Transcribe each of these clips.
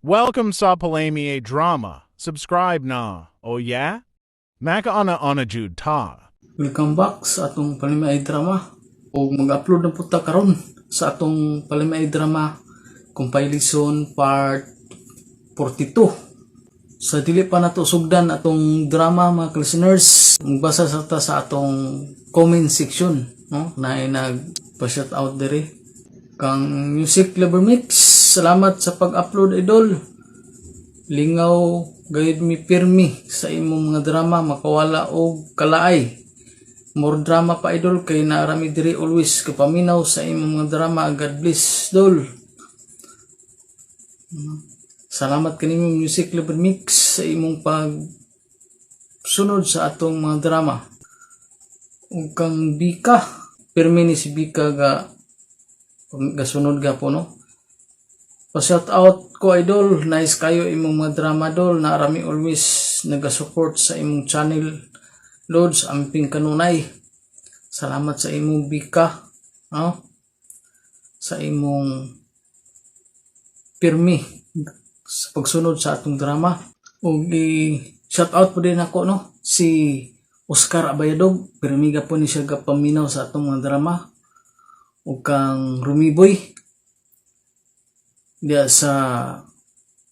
Welcome sa Palami Drama. Subscribe na. Oh yeah? Maka ana jud ta. Welcome back sa atong Palimay Drama. O mag-upload na po ta karon sa atong Palimay Drama compilation part 42. Sa dili pa nato sugdan atong drama mga listeners, magbasa sa ta sa atong comment section, no? Na nag-shout out diri kang Music Lover Mix. Salamat sa pag-upload, idol. Lingaw gayud mi pirmi sa imong mga drama, makawala og kalaay. More drama pa, idol, kay naarami diri always kapaminaw sa imong mga drama. God bless, idol. Salamat kanimo Music Lover Mix sa imong pag sunod sa atong mga drama. Ug kang Bika, pirmi ni si Bika gasunod ga po, no? Pa-shout out ko, idol. Nice kayo imong mga drama, dol. Naarami always nagasupport sa imong channel. Lods, amping kanunay. Salamat sa imong Bika, no? Sa imong pirmi sa pagsunod sa atong drama. Ug shout out po din ako, no? Si Oscar Abayadog. Pirmiga po ni siya gapaminaw sa atong mga drama. Ug kang Rumiboy diya sa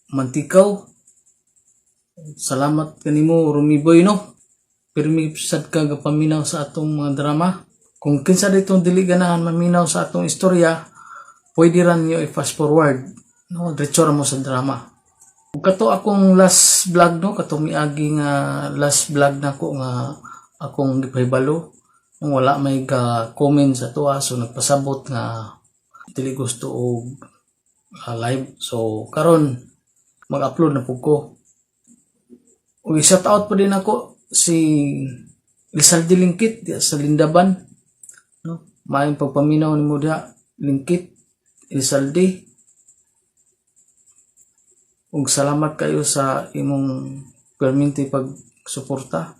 Mantikaw. Salamat kanimo Rumiboy, no? Pirmi sad ka gapaminaw sa atong mga drama. Kung kinsa ditong dili ganahan maminaw sa atong istorya, pwede ran nyo i-fast forward, no? Diretso ra mo sa drama. Ug kato akong last vlog, no? Kato miagi nga last vlog nako nga akong gipahibalo. Kung wala may comment sa tuwa, so nagpasabot nga dili gusto og live. So karon mag-upload na pug ko. Ug shout out pa din ako si Lizaldi Lingkit sa Lindaban, no? Maayong pagpaminaw nimo diha, Lingkit Lizaldi. Ug salamat kayo sa imong perminti pagsuporta.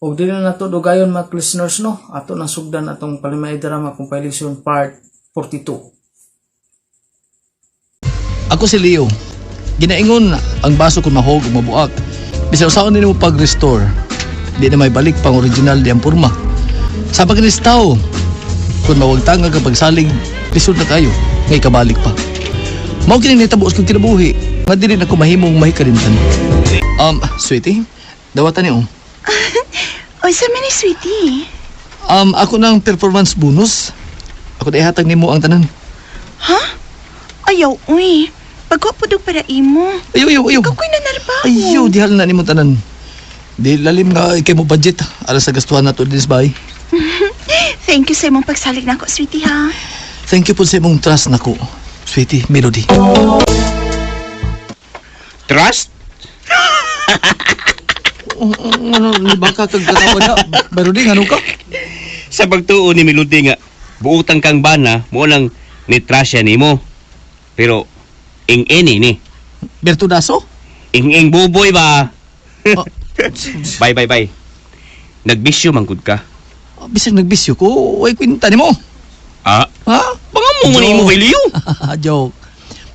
Ug dili na nato dugayon mga listeners, no? Ato nang sugdan atong Palimay Drama compilation part 42. Ako si Leo. Ginaingon ang baso kung mahog o mabuak. Bisa usaon din mo pag-restore. Di na may balik pang original di ang purma. Sa pag-restaw, kung mawagtanga kapag salig, lisod na kayo. Ngay kabalik pa. Mao kining nitabuos kong kinabuhi. Nga din ako mahimong mahikalimtan. Sweetie, dawatan niyo. Oy, sa man ni Sweetie? Ako ng performance bonus. Ako na ihatag nimo ang tanan. Ha? Ayaw, uy. Pagkapudog para imo. Ayaw. Kakoy na narbaho. Ayaw, dihal na nimo tanan. Di lalim nga ikay mo budget. Alas sa gastuhan na to din sa bahay. Thank you sa imong pagsalig na ako, Sweetie, ha? Thank you po sa imong trust na ko, Sweetie Melody. Trust? Ano, baka kagkatawa na. Melody, ano ka? Sa pagtuo ni Melody nga, buutang kang bana, mo lang nitrasya ni mo. Pero, ing-eni ni. Bertudaso? Ing-ing buboy ba? Oh. Bye. Nagbisyo manggod ka. Bisag nagbisyo ko, ay kwinta ni mo. Ah? Ha? Baka mo man mo kay Leo. Joke.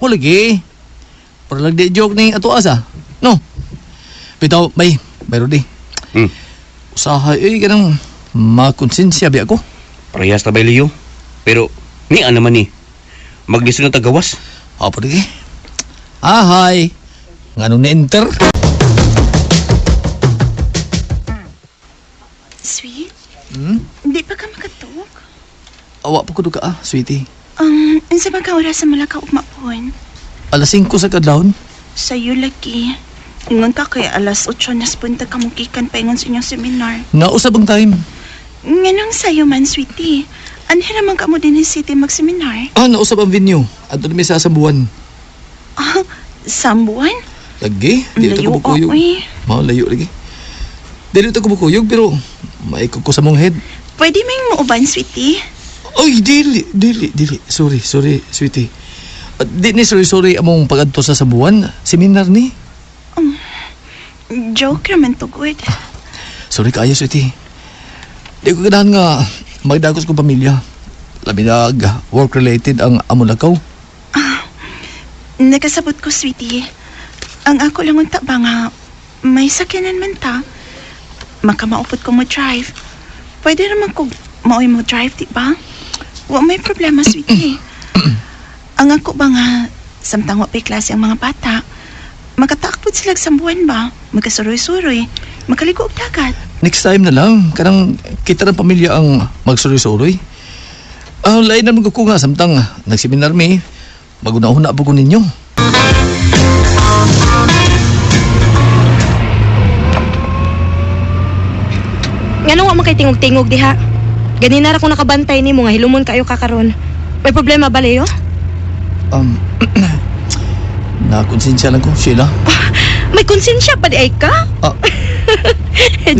Mo lagi. Pero lang di joke ni ato asa. No? Pitaw, bay, Melody. Usahay, ganang makonsensya bi ako. Parehas na ba Leo? Pero, ni naman ni. Maglisod ng tagawas. Apa lagi? Hi. Nganong na-enter? Sweet? Hmm? Di pa ka makatug? Awa pa ko ka sweetie. Unsa ba ka oras sa malaka ugma pohon? Alas 5 sa kadlawon. Sa'yo lagi. Ingon ka kay alas 8 na spunta ka mukikan pa ingon sa inyong seminar. Nausab ang time. Nganong sa'yo man, Sweetie? Anhira man ka mo din sa city mag-seminar? Nausab ang venue. Ato na may sasambuan. Ah, sambuan? Lagi? Dili ito Layo, kubukuyog. oy. Layo lagi. Dili ito kubukuyog pero maikog ko sa mong head. Pwede may muuban, Sweetie? Ay, dili. Sorry, sweetie. Di ni sorry among pag-adto sa sambuan. Seminar ni. Joke raman to, good. Sorry kayo, sweetie. Di ko ganahan nga magdagos kong pamilya. Labi na work-related ang amon lakaw. Nakasabot ko, Sweetie. Ang ako lang unta ba nga, may sakyanan man ta. Makamaupot ko mo drive. Pwede naman ko maoy mo drive, di ba? Wa may problema, sweetie. Ang ako ba nga, samtang wa pa'y klase ang mga bata, makatakpod sila sa buwan ba? Magkasuroy-suroy, makaligo og dagat. Next time na lang, kanang kita ng pamilya ang magsuroy-suroy. Lain naman ko nga, samtang nagseminar mi, magunahon na po ko ninyo. Nga nung man kay tingog-tingog diha. Ganina ra kung nakabantay ni mo nga hilumon kayo kakaron. May problema ba, Leo? Nakonsensya lang ko, Sheila. May konsensya pa di ay ka?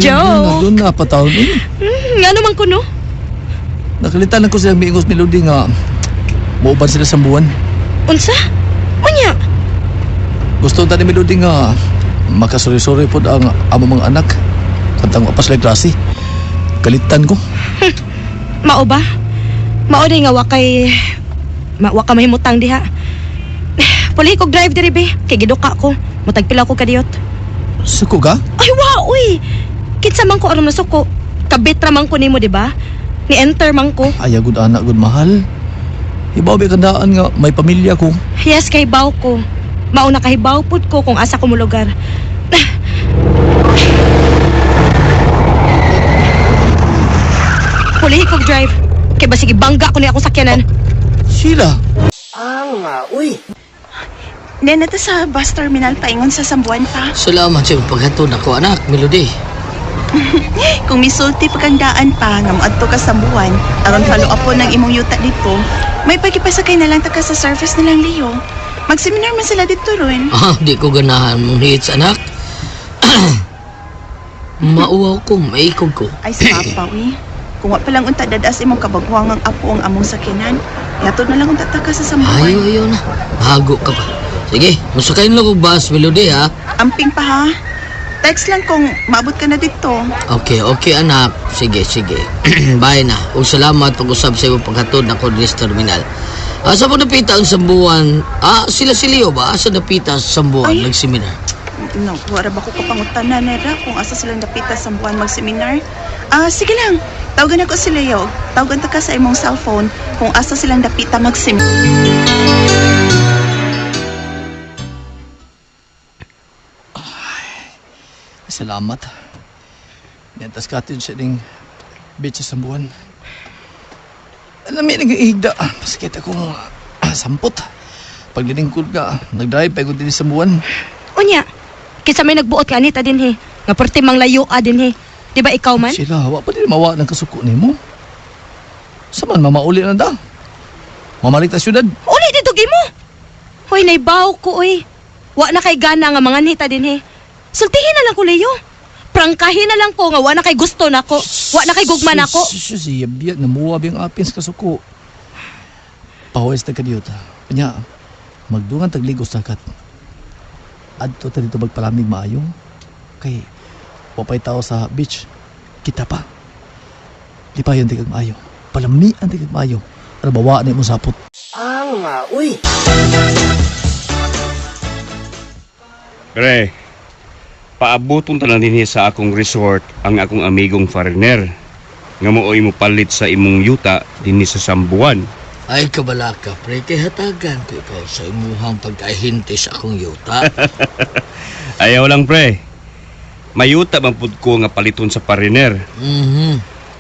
Joe. Doon na patawag eh. Nga naman ko no? Nakalitan lang ko silang miingos melody nga mauban sila sa buwan. Unsa? Unya? Gusto ta ni melody nga makasuri-suri po ang amo mga anak. Samtang wapas lang klase. Kalitan ko. Mao ba? Mao di nga wakay waka mahimutang diha. Puli kog drive diri be. Kay giduka ko. Mutagpila ko kadiyot. Suko ka? Ay wa uy. Kitsa man ko aron na suko. Kabit ra man ko nimo di ba? Ni enter man ko. Ay, good anak, good mahal. Ibaw ba kandaan nga may pamilya ko. Yes, kay baw ko. Mauna kahibaw pud ko kung asa ko mo lugar. Puli kog drive. Kay ba sige bangga ko ni akong sakyanan. Sheila! Then, ito sa bus terminal paingon sa Sambuan pa. Salamat sa paghatod ako, anak, Melody. Kung misulti pagkandaan pa, nga moadto ka sa Sambuan, aron follow up po ng imong yuta dito, may pagkipasakay na lang ta ka sa service nilang Leo. Mag-seminar man sila dito ron. Di ko ganahan mong hits, anak. Mauwaw ko, maikog ko. Ay, sa papawi. Kung wa palang unta dadas imong kabagwang ang apo ang among sakyanan, yatod na lang unta ta ka sa Sambuan. Ayaw na. Hago ka pa. Sige, masakayin lang ko bus, Melody, ha? Amping pa ha. Text lang kung maabot ka na dito. Okay, anak. Sige. Bye na. O salamat pag-usap sa iyo paghatod na ko sa terminal. Asa po napita ang Sambuan? Sila si Leo ba? Asa napita sa Sambuan? Ay. Nag-seminar? No, wala ba ko kapangutanan nera kung asa silang dapita sa buwan mag-seminar? Sige lang. Tawagan ako si Leo. Tawagan ta ka sa imong cellphone kung asa silang dapita mag-seminar. Salamat. Niyantas ka atin siya ng beach sa buwan. Alam mo, nag-iigda. Maskit akong sampot. Pag liningkod ka, nag-drive pa ko din sa buwan. Unya, kitsa may nagbuot ka anita din he. Nga perti mang layo ka din he. Di ba ikaw man? Sila, hawa pa din mawa ng kasuko ni mo. Saman, mamauli na da. Mamalik ta syudad. Uli dito mo. Hoy, naibaw ko oy. Wa na kay gana nga mga nita din he. Sultihin na lang ko, Leo. Prangkahin na lang ko nga wa na kay gusto nako. Wa na kay gugman ako. Siya, biyat na muwa biyang apins kasuko. Pahawis na kadiyota. Kanya, magdungan tagligos takat. Adto ta dito magpalamig maayo. Kay, wapay tao sa beach. Kita pa. Di pa yun tigag maayo. Palamian tigag maayo. Para bawa na mo sapot. Pre, paabuton ta lang din sa akong resort ang akong amigong foreigner. Nga mooy mo palit sa imong yuta din sa Sambuan. Ay, kabala ka, pre. Kay hatagan ko ikaw sa imuhang pagkahinti sa akong yuta. Ayaw lang, pre. Mayuta man pud ko nga paliton sa foreigner.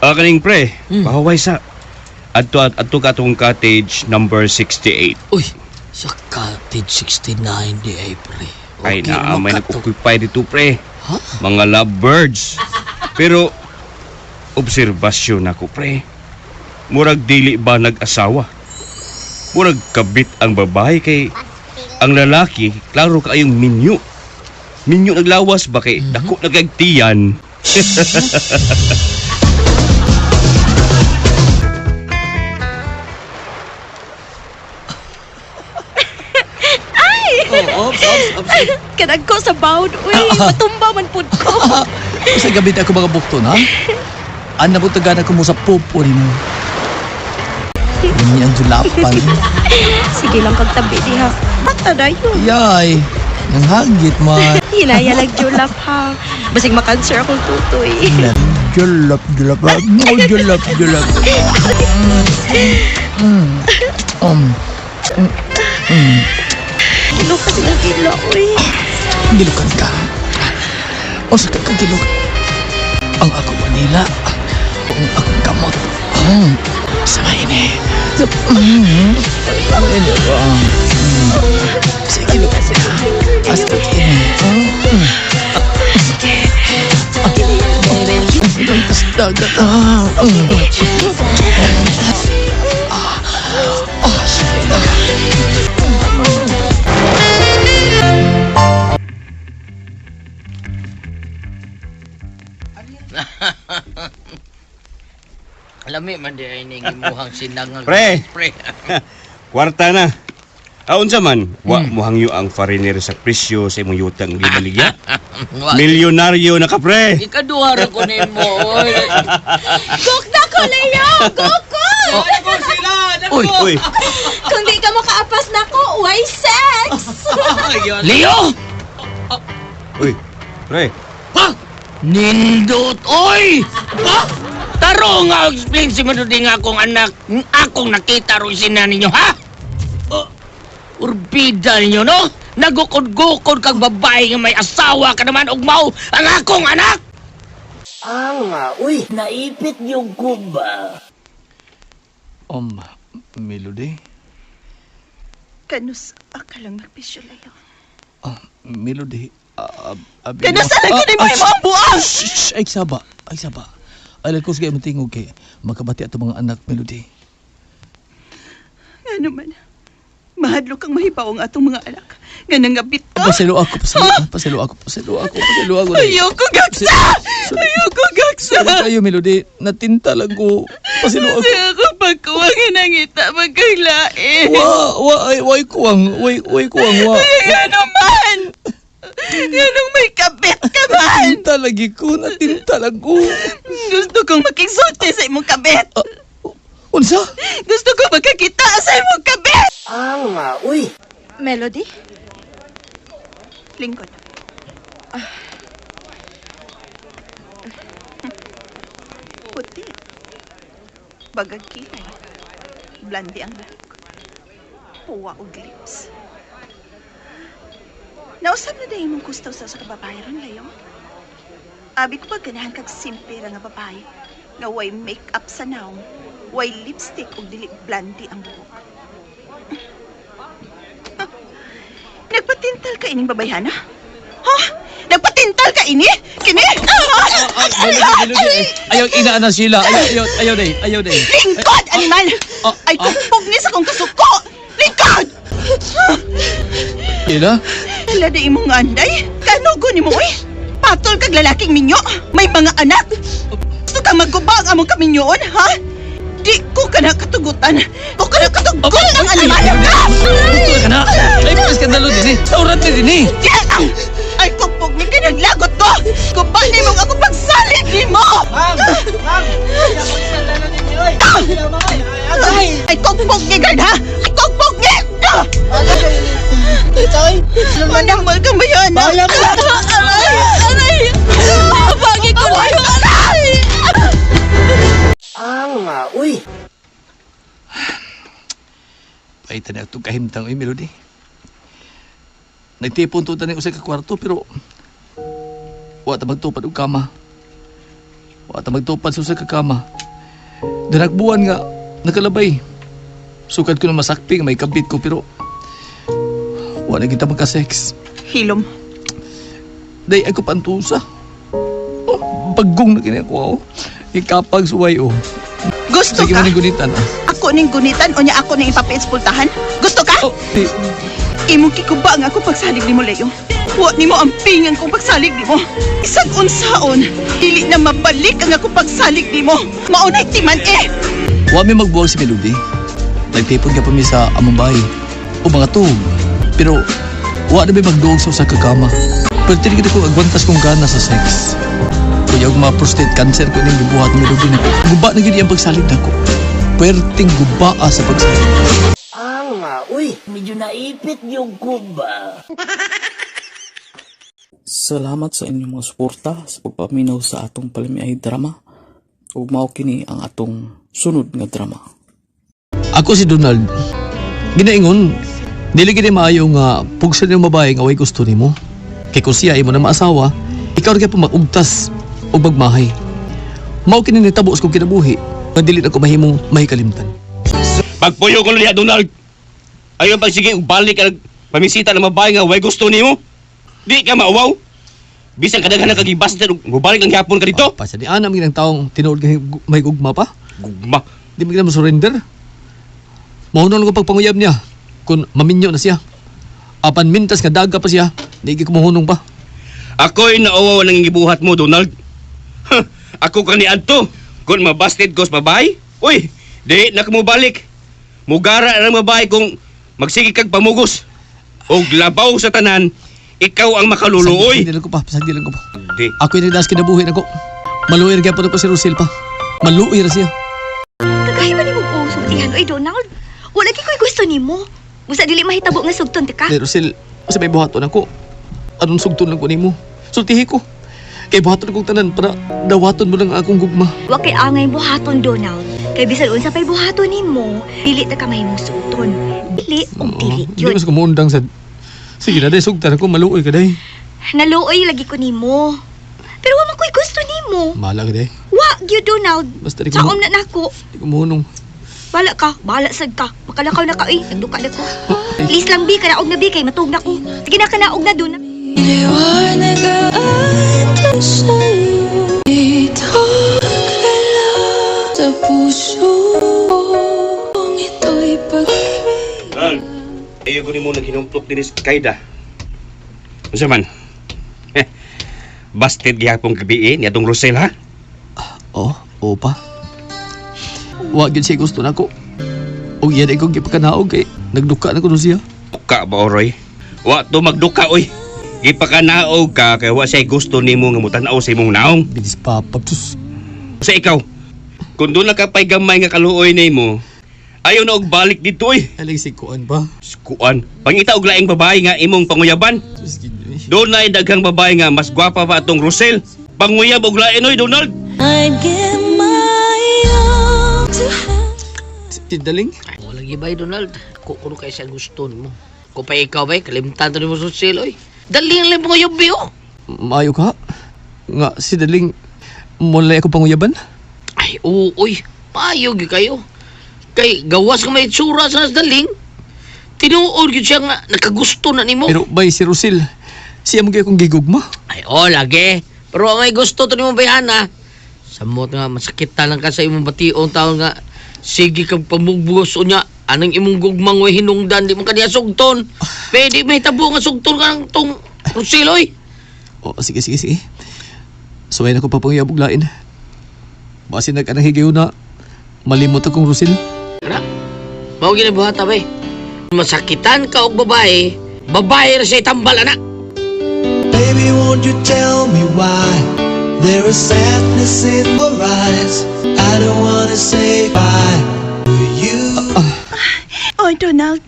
Kaning pre, pahaway sa adto ka tong cottage number 68. Uy, sa cottage 69 di ay, pre. Ay na, may makato. nag-occupy dito, pre. Ha? Mga lovebirds. Pero, obserbasyon ako, pre. Murag dili ba nag-asawa? Murag kabit ang babae kay ang lalaki, klaro kaayong minyo. Minyo naglawas ba kay dako nagagtiyan? Ops. Kanag ko sa bawd. Uy, matumba man pud ko. Sa gabi na ako mga bukto na. Ano mo tagana ko mo sa pupo ni mo. Ini ang julapan. Sige lang kagtabi diha. Mata dayo. Yay. Ang hagit man. Hinayalag julap ha. Basig makanser akong tutoy. Julap. No, julap. Ilo kasi ng gila, uy. Gilukan ka. O sa kakagiluk. Ang ako Manila. Ang akong kamot. Sa maini. Sige, lukan sila. Hasta kini. Dagat. Alami man di ay ning imuhang sinangang. Pre! Pre. Kwarta na. Aun sa man, wa mo hangyo ang foreigner sa presyo sa imong yutang di baligya. Milyonaryo na ka, pre. Ikaduha ra ko nimo. Oy. Gok na ko, Leo! Goko! Uy. Kung di ka makaapas na ko, why sex? Leo! Uy, pre. Ha? Nindot, oy! Ha? Taro nga explain si Manudi nga akong anak. Akong nakita ro sina ninyo, ha? Urbida ninyo, no? Nagukod-gukod kang babae nga may asawa ka naman ug mao ang akong anak! Uy, naipit yung kuba. Melody? Kanus akalang magpisyo layo. Melody? Kanus alang kini mo ang buang! Ay, saba. Alam ko sige matingog kay makabati ato mga anak, Melody. Ano man, mahadlo kang mahibawang atong mga anak. Ganang ngabit ka. Paselo ako. Ayoko gaksa! Kayo, Melody, natinta lang ko. Paselo ako. Kasi ako pagkuwangin ang ita magkaglain. Way kuwang. Ano man! Ganong may kabit ka man! Natinta lang ko. Gusto kong makiksulti sa imong kabit. Unsa? Gusto kong magkakita sa imong kabit. Uy. Melody? Lingkod. Puti. Bagag kilay. Blandi ang buhok. Puwa o lips. Nausap na dahil mong gusto sa kababae ron, Leo. Abi ko ba ganahan kag simple ra nga babae nga way make-up sa naong, way lipstick o dili blandi ang buhok. Nagpatintal ka ining babayhana? Ha? Nagpatintal ka ini? Kini? Ayaw inaanan sila. Ayaw day. Lingkod, animal! Ay, kumpog ni sa kong kasuko! Lingkod! Ina? Hala da imong anday? Kanugo ni mo, eh? Patol kag lalaking minyo? May mga anak? Gusto ka magubang among kaminyoon, ha? Di ko ka na katugutan. Ko ka na katugol ang animal ka! Tutul ka na. Ay, mga skandalo din eh. Saurat na din eh. Diyan! Ay, kumpog ni kinaglagot ko! Kupal ni mong ako pagsalit ni mo! Ay, kumpog ni guard, ha? Ay, kumpog ni! Manamal ka ba yan? Aray! Pagi ko na yun! Aray! Uy. Paitan na itong kahimtang ay Melody. Nagtipon to tanig usay ka kwarto pero wa ta magtupad og kama. Wa ta magtupad sa usay ka kama. Dinagbuan nga nakalabay. Sukad ko na masakping may kabit ko pero wa na kita magka-sex. Hilom. Day ako pantusa. Bagong na kini ako. Ikapag suway oh. Gusto Sige ka? man gunitan ah. Ako ning gunitan o niya ako ning ipapetspultahan? Gusto ka? Oh, di. Imong kikuba ang ako pagsalig ni mo, Leo. Wa ni mo ang pingan kong pagsalig ni mo. Isag unsaon, dili na mabalik ang ako pagsalig ni mo. Maunay timan eh. Wa mi magbuwag si Melody. Nagtipon ka pa mi sa among bahay. O mga tuhog. Pero wa na mi magduog sa usa ka kama. Pero tinigid ko agwantas kong gana sa sex. Kuya og mga prostate cancer ko ning gibuhat ni Melody na ko. Guba na gid ang pagsalig nako. Perting gubaa sa pagsalig. Uy, medyo naipit yung kuba. Salamat sa inyong mga suporta sa pagpaminaw sa atong palimiay drama. Ug mao kini ang atong sunod nga drama. Ako si Donald. Ginaingon, dili gini maayo nga pugsa niyong babae nga way gusto nimo. Kay kung siya imo na maasawa, ikaw rin kaya pumagugtas o magmahay. Mao kini nitabo sa kong kinabuhi nga dili na ko mahimong mahikalimtan. Pagpuyo ko liya, Donald. Ayaw pag sige, balik ka pamisita ng babae nga way gusto nimo. Di ka mauwaw. Bisan kadaghan na kagibas na mubalik ang hapon ka dito. Pasya di anam ng taong tinuod ka may gugma pa. Gugma. Di mo mo surrender. Mahunong lang ko pagpanguyab niya kung maminyo na siya. Apan mintas nga daga pa siya, di ko mahunong pa. Ako'y nauwaw ng gibuhat mo, Donald. Ako kani adto. Kung mabasted ko sa babae, uy, di na ka mo balik. Mugara ng babae kung magsige kag pamugos. O labaw sa tanan, ikaw ang makaluluoy. Sagdi lang ko pa. Di. Ako yung nagdas kinabuhi na ko. Maluoy na po si Rosel pa. Maluoy na siya. Tagay ba ni mo po sultihan? Oy, Donald, wala ko'y gusto ni mo. Busa dili mahitabo nga sugton, tika. Di Rosel, sa may buhaton ako. Anong sugton lang ko ni mo? Sultihi ko. Kay buhaton akong tanan para dawaton mo lang akong gugma. Wa kay angay buhaton, Donald. Kay bisan unsa pay buhaton nimo, dili ta ka mahimong sugton. Dili ug dili Hindi yun. mas kumundang sa... Sige na, day, sugtan ako. Maluoy ka, day. Naluoy lagi ko nimo. Pero wa man ko'y gusto nimo. Mahala ka, day. Wa gyud, Donald. Basta di ko Saom na nako. Di ko mahunong. Bahala sad ka. Makalakaw na ka, nagduka na ko. Please lang, bi, kanaog na bi, kay matug na ko. Sige na, kanaog na, Donald. Donald, ayaw ko ni mo naghinumplok din sa Kaida. Ano man? Basted gihapong gabi ni atong Rosel, ha? Oo pa. Wa gyud siya gusto nako. Og iya day ko gipakanaog kay nagduka na ko no siya. Duka ba, Oroy? Wa to magduka, oy. Ipakanaog ka kay wa siya gusto nimo nga mutanaw sa imong naong. Bilis papa. Tus. Sa ikaw, kung doon na kapay gamay nga kaluoy na mo, ayaw na og balik dito, oy. Aling si Kuan ba? Kuan, pangita og laing babae nga imong panguyaban. Sus gid. Doon na daghang babae nga mas gwapa pa atong Rosel. Panguyab og lain, oy, Donald. Daling? Wala gibay, Donald. Kuno kay siya gusto mo. Kung pa ikaw ba, kalimtan to ni mo sa silo, Daling lang mga yubi, Maayo ka? Nga si Daling mulay ako panguyaban? Ay, uy. Maayo gi kayo. Kay gawas ka may tsura sa Daling. Tinuod yun siya nga nakagusto na nimo. Pero bay si Rosel, siya mo kaya kong gigugma. Ay, lagi. Pero ang may gusto to nimo bayana. Samot nga masakita lang ka sa imong bationg taon nga. Sige kang pamugbugos o niya. Anong imong gugmang way hinungdan, di mo kaniya sugton. Pwede may tabo nga sugton ka ng tong Rosiloy. Sige. Suway na ko pa pang iyabuglain. Basi nag-anang higayon na malimot akong Rosel. Ano? Mao ginabuhata ba masakitan ka og babae, babae ra siya tambal, anak. Baby, won't you tell me why there is sadness in your eyes? I don't wanna say bye to you. Oy, Donald,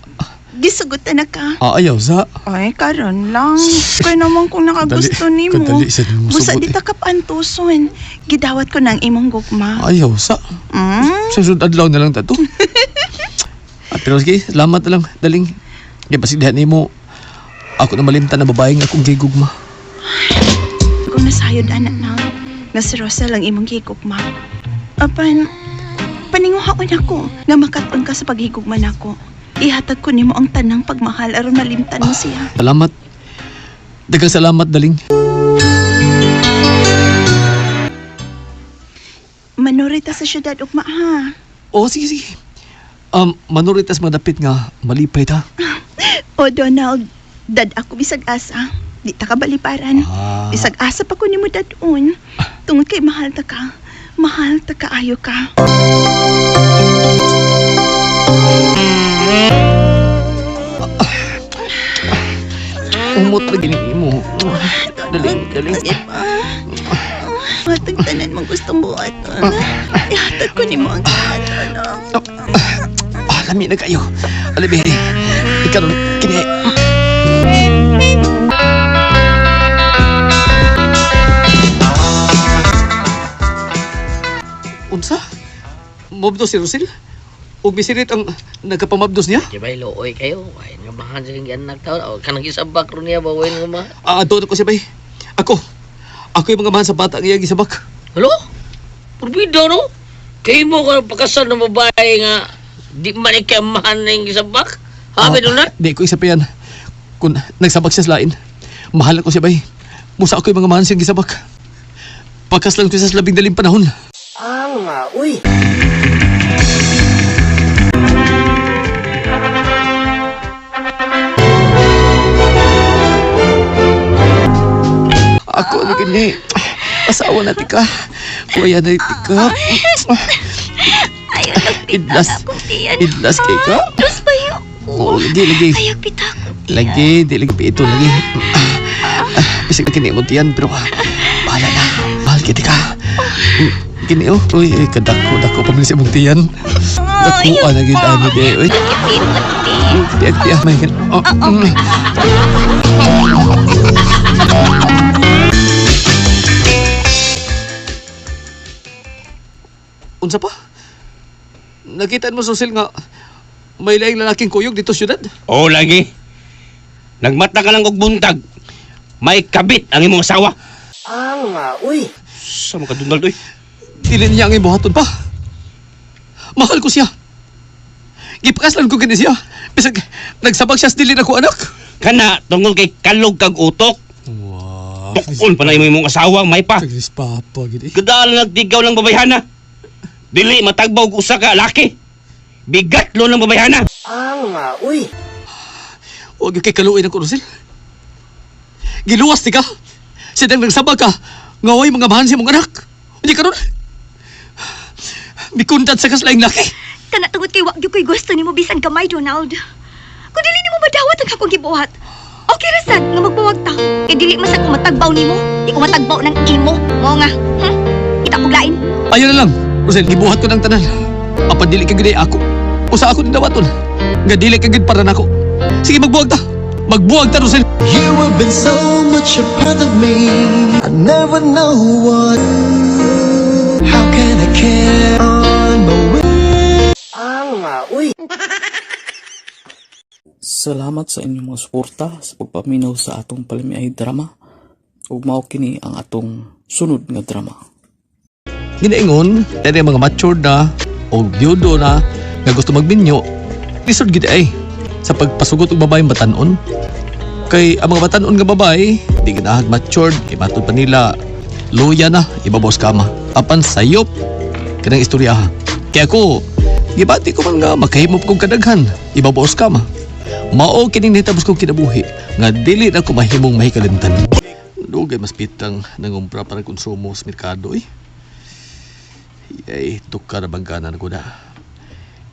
gisugutan na ka. Ayaw sa. Ay, karon lang. Kaya naman kung nakagusto ni mo. Kadali sa mo Busa sugot di ta kapantuson. Gidawat ko ng imong gugma. Ayaw sa. Sa sunod adlaw na lang tato. Pero sige, salamat na lang, Daling. Kaya pasigdahan ni mo, ako na malimtan na babae nga akong gigugma. Kung nasayod anak na, nga si Rosa lang imong gigugma. Apan, paninguhaon ako nga makatun ka sa paghigugman ako. Ihatag ko nimo ang tanang pagmahal aron malimtan mo siya. Salamat. Dagang salamat, Daling. Manorita sa syudad ugma ha. Sige. Manuritas madapit nga malipay ta. O Donald, dad ako bisag asa. Di ta ka baliparan. Bisag asa pa ko nimo dadun. Tungod kay mahal ta ka. Mahal ta kaayo ka. Umot na gining mo. Daling. Matagtanan mong gustong buhaton. Ihatag ko nimo ang buhaton. Lami na kayo. Alibiri. Ikaw kini. nagpamabdos si Rosil. Ug bisirit ang nagkapamabdos niya. Di ba ilooy kayo? Ay, nga bahan sa kong anak tao. O, kanang isabak ron niya, bawain nga ma. Doon ko siya bay. Ako yung mga mahan sa bata nga gisabak. Halo? Purbida, no? Kayo mo ka pakasal ng babae nga di man ikamahan na yung isabak? Habi doon na? Di ko isa pa yan. Kung nagsabak siya sa lain, mahal ko siya bay. Musa ako yung mga mahan siyang gisabak. Pagkaslan ko siya sa 12 panahon. Uy. Ako na gani. Asawa na tika. Kuya na tika. Ayaw nagpita Idlas. na akong tiyan. Idlas kay ka. Dos ba yun? Oo, lagi. Ayaw pita akong tiyan. Lagi, di ito lagi. Bisig na kinimot yan, pero bahala na. Mahal kita ka. Kini uy, kadako pa man siya mong tiyan. Dako, anagin ano di, uy. Di, may kan. Unsa pa? Nakita mo, Susil, nga may laing lalaking kuyog dito sa syudad? Oo, lagi. Nagmata ka lang og buntag. May kabit ang imong asawa. Uy. Sa mga kadunal to, Dili niya ang ibuhaton pa. Mahal ko siya. Gipakaslan ko gani siya. Bisag nagsabag siya sa dili na ko anak. Kana, tungkol kay kalog kag utok. Wow. Tukol pa na imong asawa, may pa. Kagis papa, gini. Kadaan nagtigaw ng babayhana. Dili matagbaw og usa ka laki. Bigat lo ng babayhana. Uy. Huwag yung kay kaluin ang kurusil. Giluwas ti ka. Siya nang nagsabag ka. Ngaway mga mahan siya mong anak. Hindi ka ron. Mikundat sa kaslaing laki. Kana tungod kay wag gyud ko'y gusto nimo bisan kamay, Donald. Kung dili nimo madawat ang akong gibuhat. Okay ra sad nga magbuwag ta. Kay dili man sa ko matagbaw nimo. Di ko matagbaw ng imo. Mo nga. Kita kog lain. Ayun na lang. Rosel, gibuhat ko ng tanan. Apa dili ka gid ako. Usa ako din dawaton. Nga dili ka gid para nako. Sige, magbuwag ta. Magbuwag ta, Rosel. You have been so much a part of me. I never know what. How can I care on my way? Uy. Salamat sa inyong mga suporta sa pagpaminaw sa atong palimiay drama. Ug mao kini ang atong sunod nga drama. Ginaingon, dahil mga matured na o biyudo na nga gusto magbinyo, lisod gid ay sa pagpasugot og babaeng batanon. Kay ang mga batanon nga babae, di ginahag matured, imatod pa nila luya na, ibabaw sa kama. Apan sayop, kanang istorya ha. Kaya ako, gibati ko man nga makahimop kong kadaghan, ibabaw sa kama. Mao kining nahitabo kong kinabuhi, nga dili na ko mahimong mahikalimtan. Dugay mas pitang nangumpra para konsumo sa merkado eh. Ay, tukar na bangkanan ko na.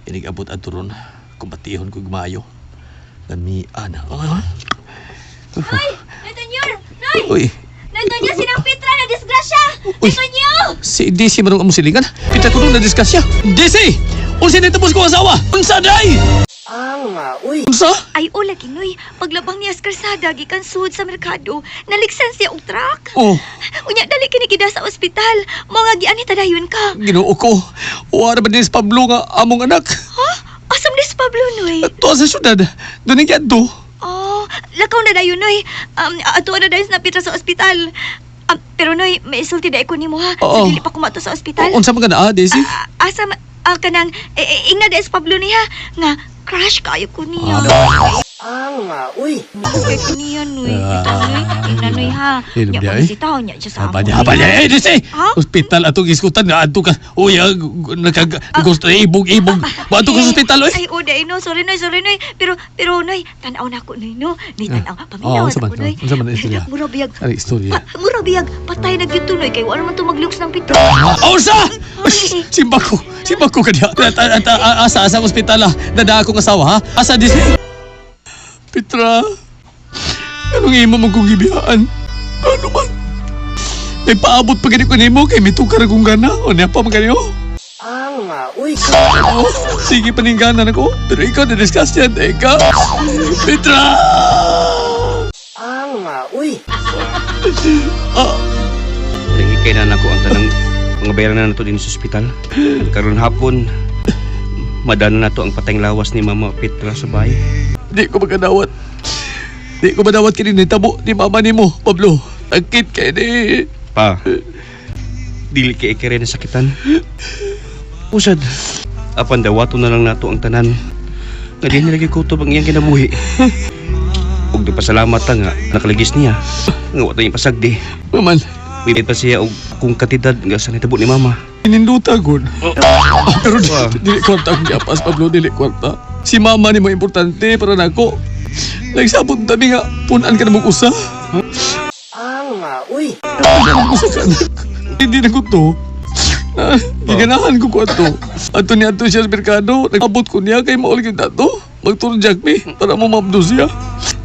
Inig-abot at turon, kumbatihon ko gumayo. Lamian. Ay, Netanyor! Nay! Uy, Netanyor, sinang Petra na disgrasya! Uy. Netanyor! si DC marong amusilingan. Pita ko nung na-discuss siya. DC! Unsa na tapos ko asawa? Unsa, day? Uy. Unsa? Ay, o lagi, Noy. Paglabang niya sa karsada, gikan suod sa merkado, naliksan siya og truck. Oh, Unya, dali kinikida sa ospital. Mga gianita dayon ka. ginoo ko. Uwara ba din si Pablo nga among anak? Ha? Asam ni si Pablo, Noy? Ato sa syudad. Doon ang yan to. Oh, lakaw na dayon, Noy. Ato na dayon na Petra sa ospital. Pero, Noy, may isulti da ko nimo, ha? Oo. So, dili pa kumato sa ospital. Unsa man ka na, DC? Asam, kanang, ingna da si Pablo niya, nga, crush kayo ko niya. Uy. Kaya ko niya, Noy. Ina, Noy, ha? Ilum Nya, di, ay? pamisitaw niya siya sa Apa amo. niya, apa niya? Eh, DC! Ha? Hospital atong iskutan nga ato ka. Uy, gusto ibog-ibog. Ba ato ka sa hospital, oy? Ay, Day, no. Sorry, Noy. Pero, Noy, tanaw na ko, Noy, no? Noy, tanaw. Paminaw unsa na man, ko, Noy. unsa man ang istorya? Mura biyag. Ano istorya? Mura biyag. Patay na gyud to, Noy. Kaya wala man to maglooks ng pito. Unsa? Simba ko kanya. Asa sa ospital, ha? Dada akong asawa, ha? Asa, DC? Petra, anong imo mong kong gibiyaan? Ano man? May paabot pa ganito nimo kay may tukar akong gana. O niya pa magano? Uy. Oh, sige paningganan ako. Pero ikaw na-discuss yan. Ikaw. Petra! Uy. Lagi kay na nako ang nga bayaran na nato din sa ospital. Karon hapon, madana na to ang patayng lawas ni Mama Petra sa bahay. Di ko magadawat. Di ko madawat kini ni tabo ni mama nimo, Pablo. Sakit kay ni. Pa, dili kay ikere na sakitan. Usad, apan dawato na lang nato ang tanan. Nga di nilagay kutob ang iyang kinabuhi. Ug nagpasalamat ta nga nakaligis niya. Nga wata yung pasagdi. Maman, May pa siya og kung katidad nga sa nitabo ni Mama. ininduta gud. Pero dili kwarta ang giapas, Pablo, dili kwarta. Si mama nimo importante para nako. Nagsabot tabi nga punan ka na mong usa. Uy. Usa ka anak. Hindi na ko to. Giganahan ko ato. Ato niya ato siya sa merkado. Nag-abot ko niya kay maul gyud ato. Magturjak mi para mo mabdo siya.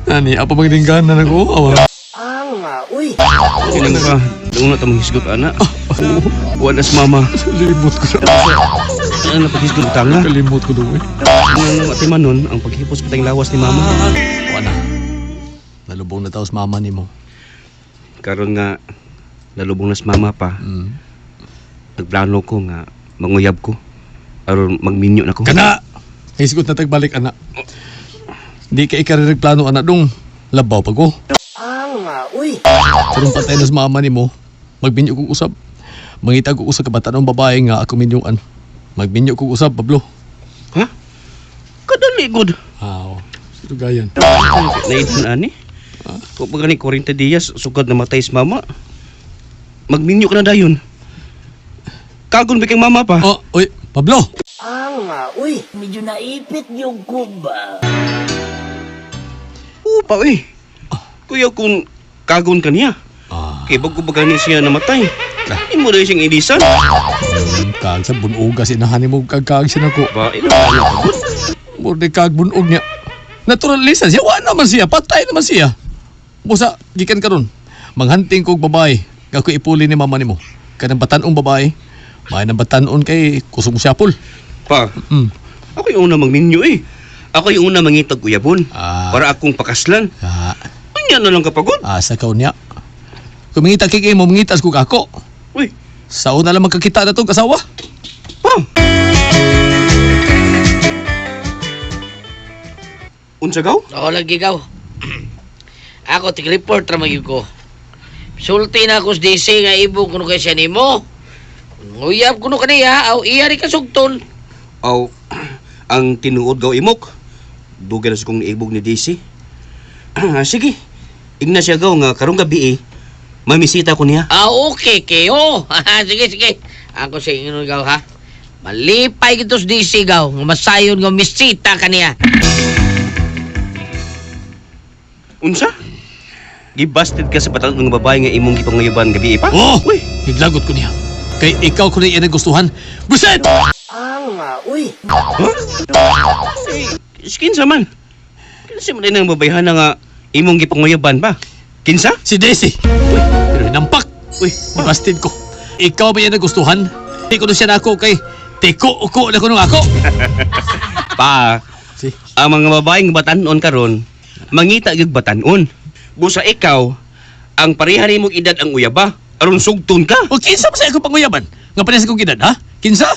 Nani, apa magdingganan ako? Awa. Uy. Kinang ka, doon na tamang hisgot, ana. Wala si Mama. Limot ko na. Ano na paghisgot tanga? Kalimot ko doon eh. Ang matiman nun, ang paghipos patayng lawas ni Mama. Wala. Nalubong na tao sa mama nimo. Karon nga, nalubong na si Mama pa. Nagplano ko nga, manguyab ko. Aron magminyo na ko. Kana! Hisgot na tagbalik, anak. Di ka ikaririg plano, anak, dong. Labaw pa ko. Uy. Karong patay na sa mama nimo, magbinyo kong usab. Mangita ko usab kabataan ng babae nga ako minyuan. Magbinyo kong usab, Pablo. Ha? Kadali, good. Aw, sino gayan? Naidun, ani? Kung pag ni 40 dias, sugad na matay si Mama. Magminyo ka na dayon. Kagon ba kang Mama pa? Oh, oy, Pablo! Uy. Medyo naipit yung kuba. Pa, eh. Kuya, kung kagon ka niya. Kaya bago ba gani siya namatay? Hindi mo rin siyang ilisan. Kag sa bunog kasi nahanin mo kagkag siya nako. Ba, ina na pagod. Morde kag bunog niya. Natural lisan siya, wala naman siya, patay naman siya. Busa, gikan karon. Manghunting kog babae, nga ko ipuli ni mama nimo. Kanang batanong babae, may nang batanon kay kusog syapol. Pa, ako yung una magminyo eh. Ako yung una mangitag uyabon. Para akong pakaslan. Anya na lang kapagod. Asa ka unya. Kung mangita kay mo, mangitas kog ako. Uy. Sa una lang magkakita na tong kasawa. Pa. Unsa gaw? Ako lagi gaw. Ako tig-report ra magyud ko. Sulti na ako sa DC nga ibo kuno kay siya nimo. Nguyab kuno kaniya aw iya ri kasugton. Aw, ang tinuod gaw imok. Dugan sa kong niibog ni DC. Sige. Igna siya gaw nga karong gabi mamisita ko niya. Okay kayo. Sige. Ako sa inyo gaw ha. Malipay kitos DC gaw. Nga masayon gaw misita kaniya. Unsa? Gibasted ka sa batang ng babae nga imong gipangayaban gabi pa? Oh! Uy! Higlagot ko niya. Kay ikaw ko na iyan gustuhan. Buset! Uy. Kinsa man? Kinsa man din ang babayhan nga imong gipangayaban ba? Kinsa? Si Daisy. Uy! Pero nampak. Uy! Busted ko. Ikaw ba iyan gustuhan? Di ko na siya na ako kay tiko-uko na ko nung ako. Pa, Si? ang mga babaeng batanon karon mangita gyud batanon. Busa ikaw, ang pareha nimong edad ang uyaba. Aron sugton ka. O kinsa ba sa ako panguyaban? Nga pares kong edad, ha? Kinsa?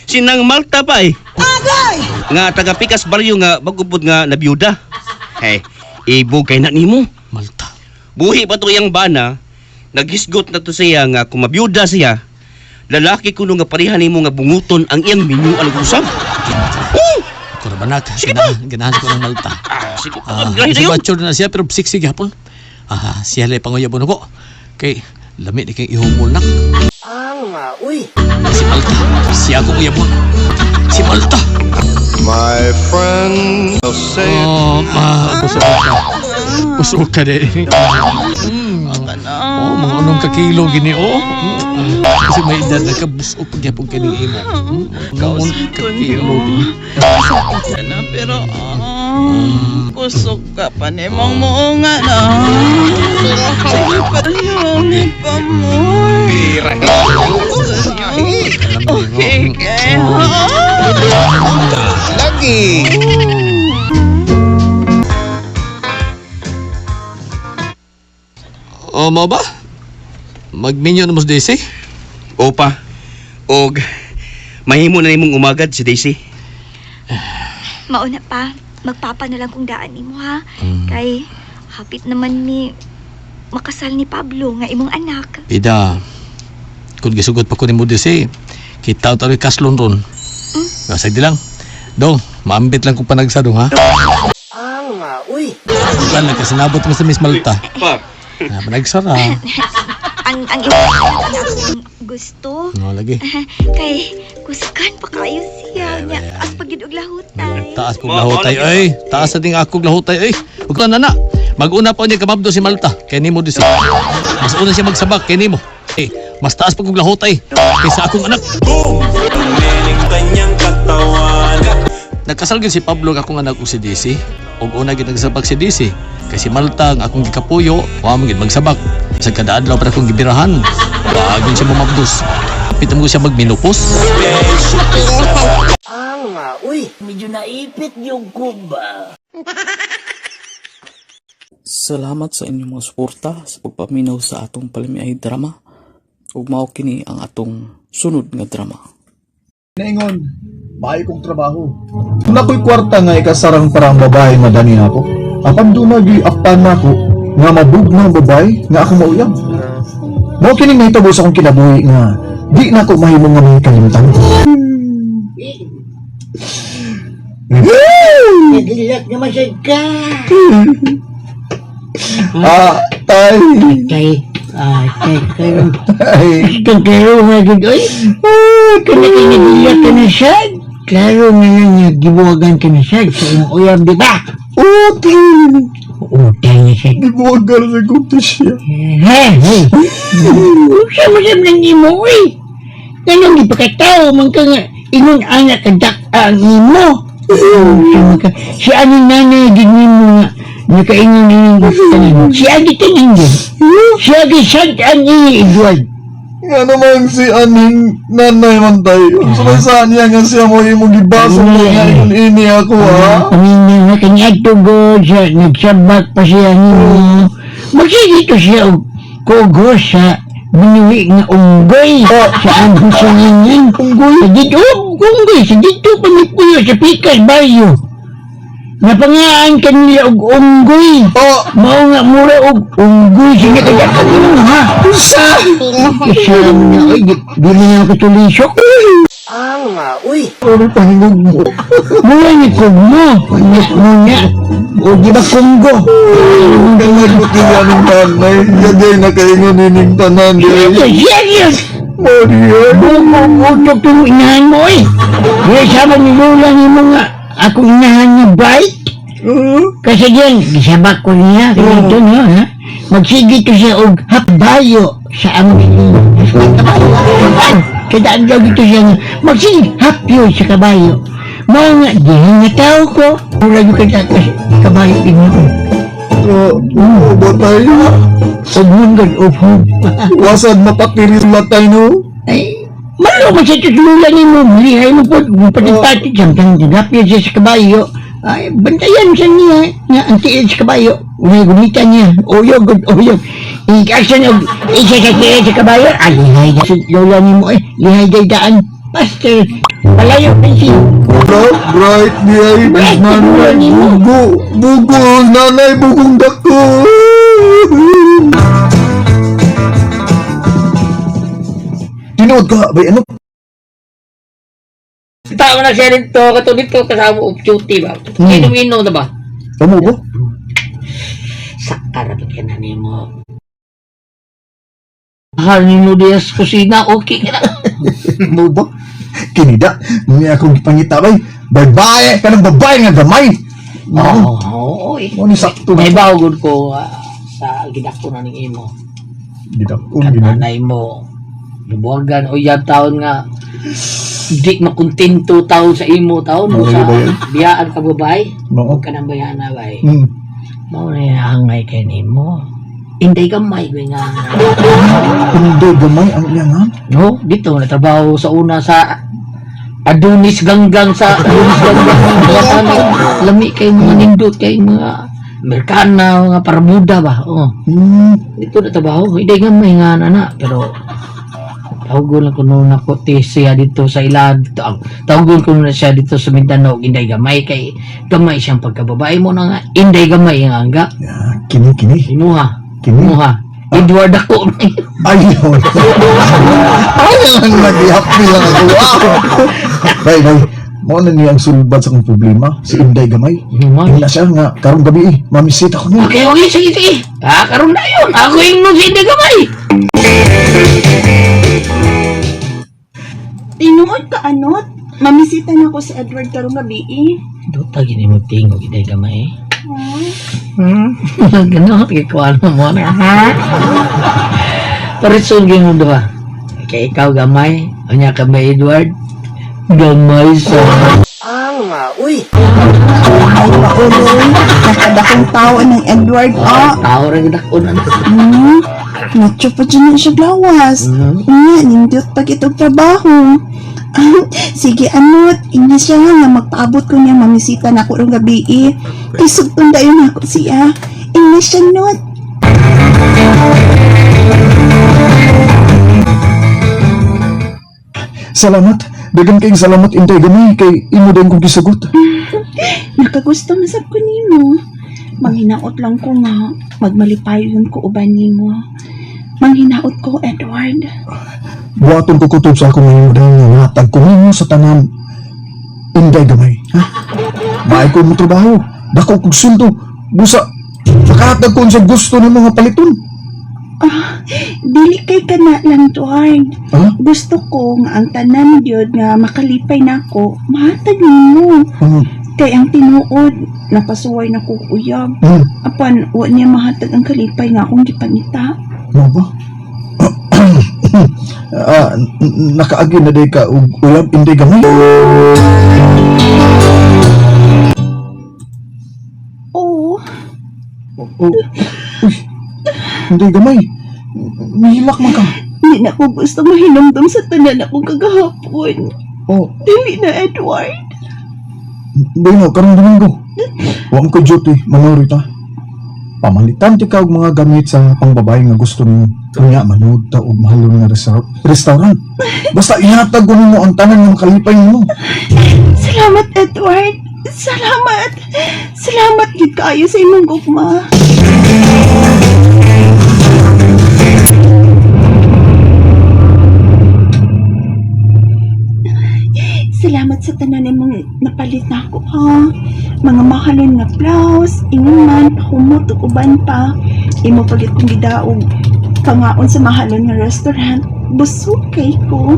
Sinang Malta pa eh. Agay! Nga taga Pikas Baryo nga bagupod nga nabiyuda. Hey, ibo kay na nimo. Malta. Buhi pa to iyang bana. Naghisgot na to siya nga kung mabiyuda siya. Lalaki kuno nga pareha nimo nga bunguton ang iyang minyuan ug usab. Ako na banak. Ganahan ko ng Malta. Sige, Si mature na siya pero siksig hapon. Siya lay panguyabon ako. Kay lamit ni kay ihumol nak. Uy. Si Malta. Siya akong uyabon. Si Malta. My friend will say Busog ka. Busog ka din. Mga anong kakilo gini, Kasi may edad na kabusog pagyapong kaning imo. Mga kakilo gini. Sakit na pero kusog ka pa ni mong muunga na. Sige pa yung pa mo. Okay, kaya. lagi. Mo ba? Magminyo na mo sa DC? Opa, og mahimo na nimong umagad si Daisy. Mauna pa, magpapa na lang kung daan nimo ha. Kay hapit naman ni makasal ni Pablo nga imong anak. Ida, kung gisugot pa ko ni Modesi, kita tayo kaslon ron. Gasay di lang. Dong, maambit lang kung panagsa dong, ha? Uy. Bukan lang kasi nabot mo sa Miss Malta. Pa. Panagsara. ang akong gusto. No, lagi. Kay kuskan pa kayo siya nya as pagid og lahutay. Taas kong lahutay, ay. Taas sa ting akong lahutay, ay. Huwag na na. Mag-una pa niya kamabdo si Malta. Kaya ni mo din siya. Mas una siya magsabak, kaya ni mo. Eh, mas taas pa kong lahutay. Kaysa akong anak. Boom! Kanyang katawan. Nagkasal gid si Pablo akong anak ko si DC. Og una gid nagsabak si DC. Kasi Malta ang akong gikapuyo, wa man gid magsabak. Sa kada adlaw para akong gibirahan. Bago siya mamabdos. Pitam ko siya magminupos. Uy, medyo naipit yung kuba. Salamat sa inyong mga suporta sa pagpaminaw sa atong palimiay drama. Ug mao kini ang atong sunod nga drama. Naingon, bahay kong trabaho. Kung ako'y kwarta nga ikasarang parang babae nga dani ako, apan doon nag-iaptan na ako nga mabugna babae nga ako mauyab. Mao kining nahitabo sa akong kinabuhi nga di na ako mahimong nga may kalimtan. Nagilak naman siya ka. Tay. Klaro nga gud oy. Kana kinagilak ka na siya. Klaro nga nga gibuwagan ka na siya sa imong uyab, di ba? Utay na siya. Gibuwagan sa kuto siya. Sama-sama ng imo, oy. Ganong ipakataw man ka nga ingon anak kadak ang imo. Si aning nanay gini mo nga nakaingon yung gusto. Si agi tanin yun. Si agi sad ang Edward. Nga naman si aning nanay man tayo. Sabay saan niya nga siya mo imong gibasa mo nga ini ako ha. Amin nga kanyag tugod siya. Nagsabak pa siya nimo. Magsigito siya og kugos sa binuwi nga unggoy sa ang sangingin. Unggoy? Sa dito, unggoy. Sa dito pamipuyo sa Pikas Bayo. Napangaan ka nila og unggoy. Mao nga mura og unggoy. Sige kaya ka nyo ha. Isa na, oy, di mo nga katulisok. Uy. Ano pahingog mo? Mura ni Kugmo. Panik mo niya. O di ba Kunggo? Ang nagbuti nga ng tanay. Yagay na kayo nga nining tanan. Serious! Utok yung inahan mo eh. Kaya sama ni Lola ni mo nga akong inahan niya bike. Kasi diyan, gisabak ko niya. Kaya ito niya ha. Magsigit ko siya og hapbayo sa aming kadaan daw dito siya nga magsigit hapyo sa kabayo. Mga nga, diyan nga tao ko. Mula yung kabayo din ako. Ba tayo? Huwag hug. Wasad mapatiris latay no? Ay, malo mo siya tutululan ni mo. Lihay mo po. Patipatid samtang nagapya siya sa kabayo. Ay, bantayan siya niya. Nga, ang tiil sa kabayo. Unay gumita niya. Oyog. Ikasan og isa sa tiil sa kabayo. Ay, lihay na si lola ni mo eh. Lihay daan. Pastor, palayo na siya. Bright niya. Nanay. Bugo. Nanay, bugong dako. Tinood ka, bay ano? Tama na siya rin to, katulad ko kasama of duty ba? Inom-inom na ba? Kamu ba? Sakar na kaya mo. Mahal ni Nudias kusina, okay ka na. Mo ba? Kinida, may akong gipangita bay. Babae, kanang babae nga gamay. Oo. Ano sakto May bawagod ko sa gidako na ng imo. Gidakon, Kananay mo. Lubuagan o yan taon nga. Di makontento taon sa imo taon mo sa biyaan ka babae. Huwag ka nang bayaan na bay. Mau na hangay kay nimo. Inday gamay ko nga. Inday gamay ang iyangan? No, dito natrabaho sa una sa Adonis Ganggang sa Adonis Ganggang. Lami kay mga nindot kay mga Amerikana, mga parabuda ba. Oh. Dito natrabaho. Inday gamay nga na pero Tawagon lang ko noon ako siya dito sa ilad. Tawagon ko na siya dito sa Mindanao, Inday Gamay. Kay gamay siyang pagkababae mo na nga. Inday Gamay ang angga. Kini. Imuha. Kini. Imuha. Edward ako. Ayun. Ayun, nag-happy lang ako. Bay. Mo na niya ang sulbad sa kong problema, si Inday Gamay. Hila siya nga, karong gabi mamisita ko niya. Okay, sige. Karoon na yun. Ako yung si Inday Gamay. Tinuod ka, anot? Mamisita na ako si Edward karong gabi eh. Duta gini mo tingog Inday Gamay. Ganun, kikuha mo na, ha? Paritsun mo doha. Kaya ikaw, Gamay. Anya ka ba, Edward? Gamay sa... Ay, pauloy. Nakadakong tao ng Edward, Tao rin dako na. Nacho pa dyan siya gawas. Nindot pag itong trabaho. Sige, anot. Ina siya nga magpaabot ko niya mamisita na ako rong gabi eh. Isugtong dayo na ako siya. Ina siya, not. Salamat. Dagan kayong salamat, Inday Gamay, kay imo din kong gisagot. Nakagusto masab ko nimo. Manghinaot lang ko nga. Magmalipayon ko uban nimo. Manghinaot ko, Edward. Buhaton ko kutob sa akong ngayon dahil nga natag ko ninyo sa tanan. Inday Gamay, ha? Bahay ko mo trabaho. Dako kong suldo. Busa, nakahatag ko sa gusto ng mga paliton. Dili kay kana lang, Edward. Ha? Gusto ko nga ang tanan gyud nga makalipay nako, mahatag nimo. Kay ang tinuod, napasuway na ko uyab. Apan, wa niya mahatag ang kalipay nga akong gipanita. Ano ba? Nakaagi na day ka uyab, Inday Gamay. Oo. Uy, Inday Gamay. Nihilak man ka. Hindi na ko gusto mahinumdum sa tanan akong kagahapon. Dili na, Edward. Dino, karong Domingo. Huwag ko duty, manuri ta. Pamalitan ti ka og mga gamit sa pangbabae nga gusto mo. Kanya manood ta og mahalon nga restaurant. Basta ihatag ko nimo ang tanan nga makalipay nimo. Salamat, Edward. Salamat. Salamat gid kaayo sa imong gugma. Salamat sa tanan imong napalit na ako, ha? Mga mahalon nga blouse, ingon man, humot ug uban pa. Imo pagit kong gidaog. Pangaon sa mahalon nga restaurant. Busog kay ko.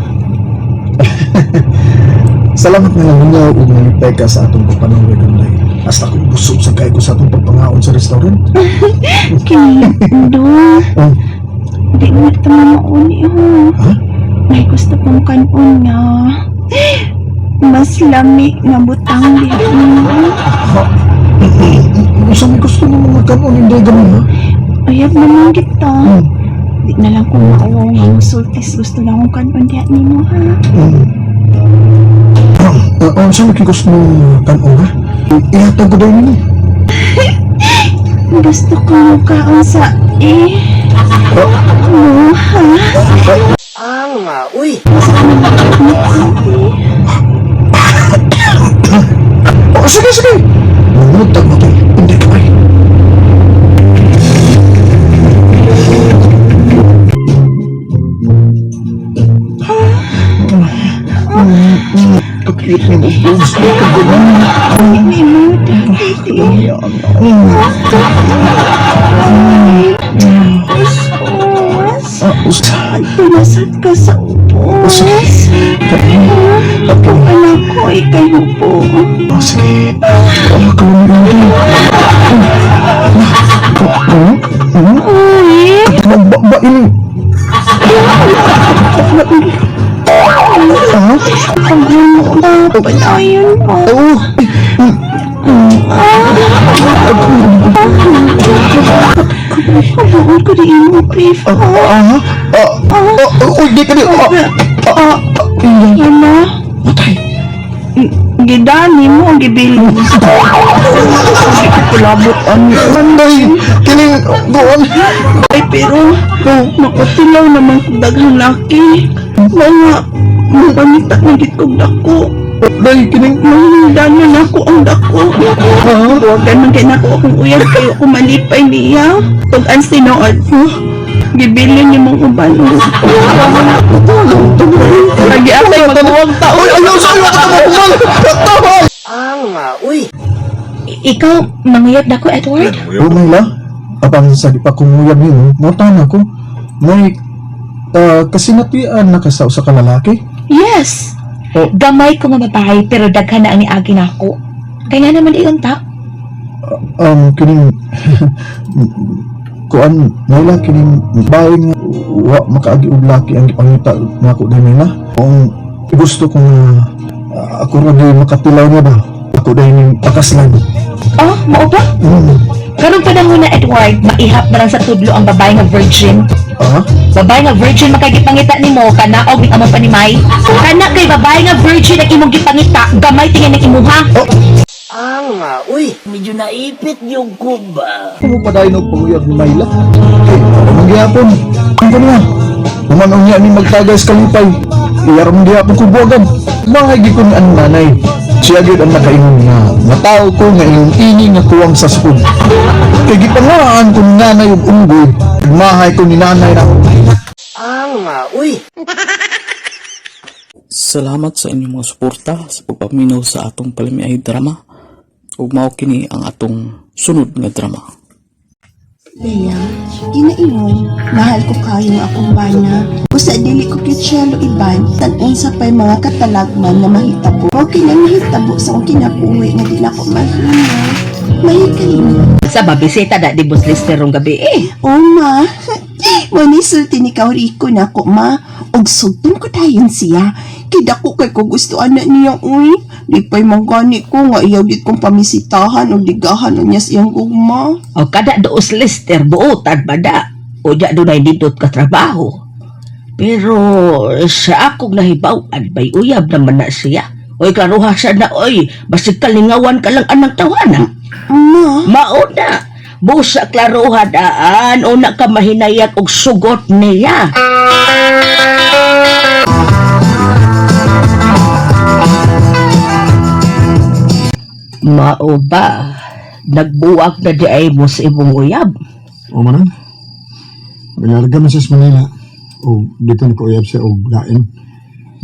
Salamat nga lang niya ug nalipay ka sa atong pagpanawid kanday. Hasta ko busog sa kay ko sa atong pagpangaon sa restaurant. Kindo. Di mo ito mamauni, ho. Ha? May gusto kong kanon nga. Mas lami nga butang diha mo. Sa may gusto mo mga kanon, Inday Gamay, ha? Ayab naman kita. Di na lang kung mauwaw nga musultis. Gusto lang kong kanon diha nimo, ha? Sa may gusto mo kanon, ha? Ihatag ko daw nimo. Gusto ko kaon sa mo, ha? Uy! Sige! Mumutag mo tayo, Inday Gamay. Kakit ni mo, boobs. Hindi mo, Daddy. Pinasad ka sa upos. Ako anak ko, ikay upo. Sige. Ba ini? Ang gulo na, panayon mo. Kabuon ko rin mo, Grief. Uy, di ka di. Ano? Gidani mo ang gibiling. Kulabot ang Manday, kiling doon. Ay, pero nakutilaw naman kung daghang laki. Mga panita na gitong dako. Dahil kining... Mahindanan ako ang dako. Huwag ka man kinako akong uyab kayo kumalipay niya. Tug ang sinood ko. Bibili niyo mong uban. Lagi ako magbuwag tao. Ayaw sa'yo! Ikaw, manguyab na ko, Edward? Mayla, apang sa di pa kumuyab niyo, nautan ako. May kasinatian na kasaw sa kalalaki. Yes. Oh. Gamay ko nga babae, pero daghan na ang niagi na ako. Kaya naman iyon ta. Kining... Kuan, Mayla, kining bahay nga wa makaagi og laki ang ipangita nga ako din Mayla. Kung gusto kong ako rin din makatilaw niya ba? Ako din yung pakaslan. Oh, mao ba? Karong panahon na, Edward, maihap na lang sa tudlo ang babae nga virgin. Babae nga virgin makagipangita nimo kanaog ning among panimay. Kana kay babae nga virgin ang imong gipangita, gamay tingin ng imuha. Medyo naipit yung kuba. Ano pa dahil nagpanguyab ni Mayla? Manggihapon. Ang ganyan. Umanong niya ni magtagay sa kalipay. Iyar mong gihapon ko buwagan. Mahagi ko ni ang nanay. Siya agad ang nakaingon nga. Matao ko nga iyong ini nga kuwang sa sukod. Kaya gipangaraan ko ni nanay yung unggoy. Mahay ko ni nanay na. Salamat sa inyong mga suporta sa pagpaminaw sa atong Palimiay drama. Ug mao kini ang atong sunod nga drama. Leia, ginaingon, mahal ko kayo ng akong bana. Usa dili ko kitsyalo iban, tan sa pa'y mga katalagman na mahitabo. O kinamahitabo sa akong kinabuhi nga di na ko mahina. Mahikalimot. Sa babisita da di bus lister rong gabi O ma, manisulti ni Kauriko na ko ma. Og sultan ko dayon siya. Kidako kay ko gusto anak niya uy. Di pa'y manggani ko nga iyaw dit kong pamisitahan o digahan o niya siyang gugma. O kada doos lister buotad ba da? O di doon ay didot ka trabaho. Pero sa akong nahibawan bay uyab naman na siya. Oy klaruha siya na oy. Basig kalingawan ka lang anang tawana. Ma? Mauna. Busa klaruha daan o na ka mahinayat og sugot niya. Mao ba? Nagbuwag na di ay mo sa imong uyab? O manan. Malarga man siya sa Manila. O dito na uyab siya o lain.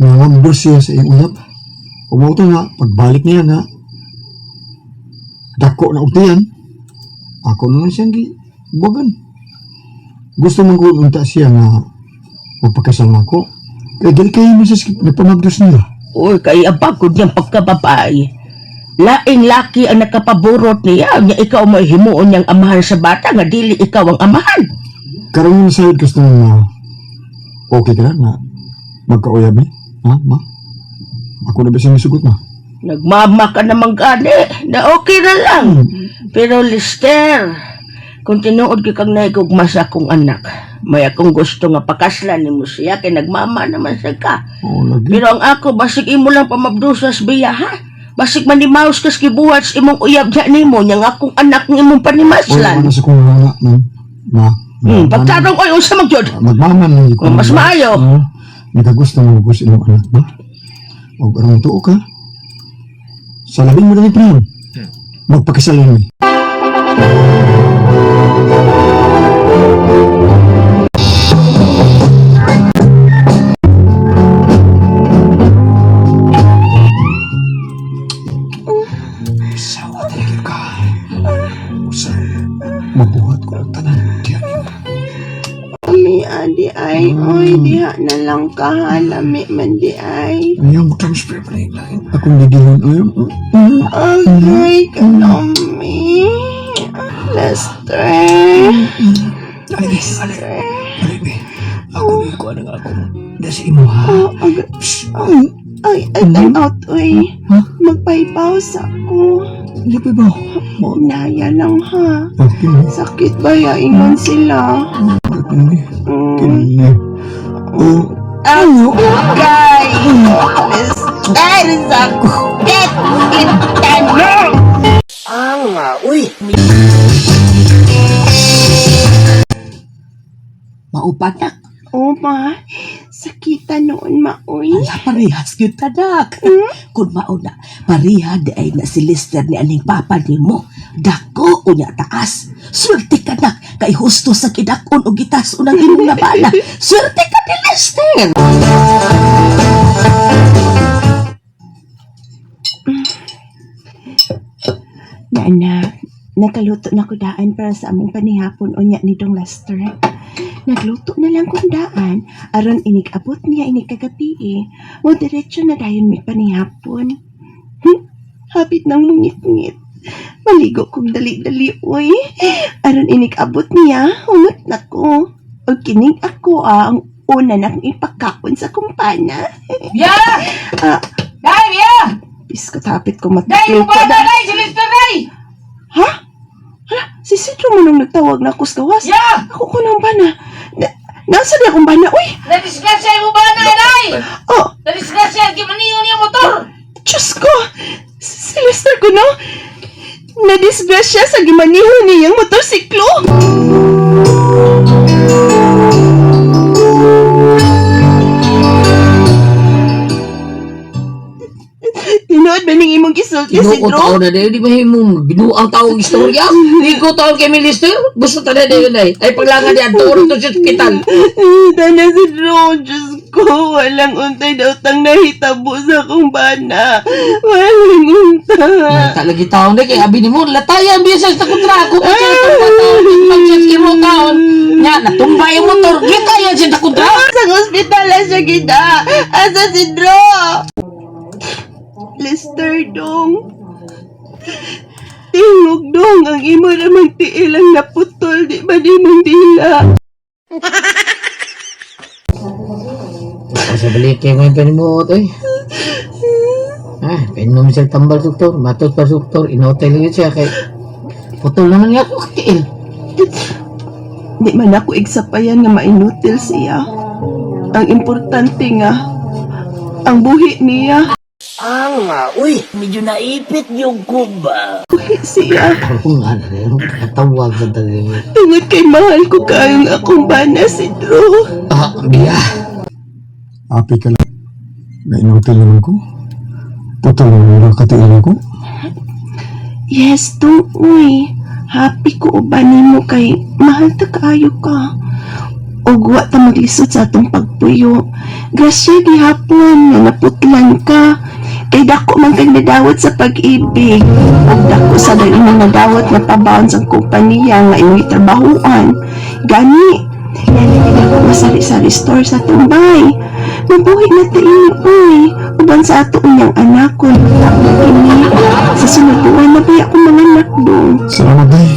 Nangambor siya sa iyong uyab. O mauto nga, pagbalik niya nga, dako na utiyan. Ako naman siyang gibuwagan. Gusto mong unta siya nga magpakasal ako. Kaya dali kayo mo siya nagpamagdos niya. Uy, kaya pagod niyang pagkababay. Laing laki ang nakapaburot niya. Nga ikaw may himuon niyang amahan sa bata nga dili ikaw ang amahan. Karang yung side gusto mo na okay ka na magkauyab eh? Ha, ma? Ako na ba siyang isugot ma? Nagmama ka namang gani na okay na lang. Pero Lister, kung tinuod ka kang naigugma sa akong anak, may akong gusto nga pakaslan ni mo siya kay nagmama naman siya ka. Pero ang ako, basig imo lang pamabdusas biya ha? Basig manimaus kas kibuhat sa imong uyab dyan ni mo, niyang akong anak ng imong panimaslan. Ano sa kong anak ma? Pagtarong oy, unsa magyod? Magmaman lang ikaw. Mas maayo. Nagagusto mo ko sa imong anak ba? O garang tuo ka? Sa labing mo na rin magpakasalan mo. Sawa talaga ka. Usay, mabuhat ko ang tanan diyan. Ami adi ay, oy, diha na lang ka, lami man di ay. Ayaw mo transfer pa rin lang. Akong nagihon, ayaw. Agay ka nami. Lester. Lester. Ako na ko ang akong dasi mo ha. Ay, time out, oy. Magpaipaw sa ako. Hindi pa ba? Naya lang ha. Okay. Sakit ba yaingon sila? Kini. Ano? Gay! Lester, sakit! Kita na! Uy! Maupatak. O ma, sakita noon, maoy. Ala, parihas yun tadak. Kung mauna, pariha di ay na si Lister ni aning papa ni mo. Dako unya taas. Swerte ka na, kay husto sa kidakon o gitas unang imong nabala. Swerte ka ni Lister. Nana, nakaluto na ko daan para sa among panihapon unya ni Dong Lester. Nagluto na lang kong daan, aron inig-abot niya inig kagabi. Mo diretso na dayon may panihapon. Hapit ng mungit-ngit. Maligo kong dali-dali, uy. Aron inig-abot niya, hungot na ko. O kining ako ang una na kong ipakaon sa kumpanya. Yeah! Day, yeah! Biskot hapit ko matluto. Day, yung bata, Day! Si Lister, Day! Ha? Hala, si Sidro mo nang nagtawag na kusgawas? Yeah! Ako ko nang bana. Nasa di akong bana, uy! Nadisgrasya mo ba na, Day? Oh! Nadisgrasya, kimaniyo niya motor! Diyos ko! Si Lester ko, no? Nadisgrasya sa gimaniho niyang motorsiklo! Tinood ba ning imong gisulti, Tinuod Sidro? taon na dahil, di ba yung binuang taong istorya? Di ko taon kay Minister, gusto ta na dahil ay paglangan niya, tuon to sa ospital. Tana, Sidro, Diyos ko, walang untay daw tang nahitabo sa akong bana. Walang untay. Talagi taon na kay abi ni mo, latayan biya sa kontra, kung kasi itong taon, pag-jet kimo taon, nga, natumba yung motor, latayan siya sa kontra. Sa ospital na siya kita. Asa Sidro? Lester, dong. Tingog, dong. Ang imo namang tiil ang naputol. Di ba di mong dila? Sa balik kayo may panimuot, eh. Painom siya tambal suktor, matos pa suktor, inotay lang siya kay putol naman niya ako katiil. Di man ako igsapayan nga mainutil siya. Ang importante nga, ang buhi niya. Uy, medyo naipit yung kuba. Buhi siya. Ako nga na rin, natawag na talaga. Tungod kay mahal ko kayong akong bana, Sidro. Biya. Api ka lang. Nainutil naman ko. Putol naman ang katiilan ko. Yes, dong, uy. Happy ko ubanin mo kay mahal ta kaayo ka. O guwa ta maglisod sa atong pagpuyo. Grasya gihapon nga naputlan ka. Kay dako man kay nadawat sa pag-ibig. Ug dako sa dali mo nadawat nga pabaon sa kompanya nga imong trabahoan. Gani, yan ako masari-sari store sa tumbay. Mabuhi na tayo, uy. Uban sa ato unyang anak ko. Kini, sa sunod buwan na baya akong mga anak dong. Salamat, Day.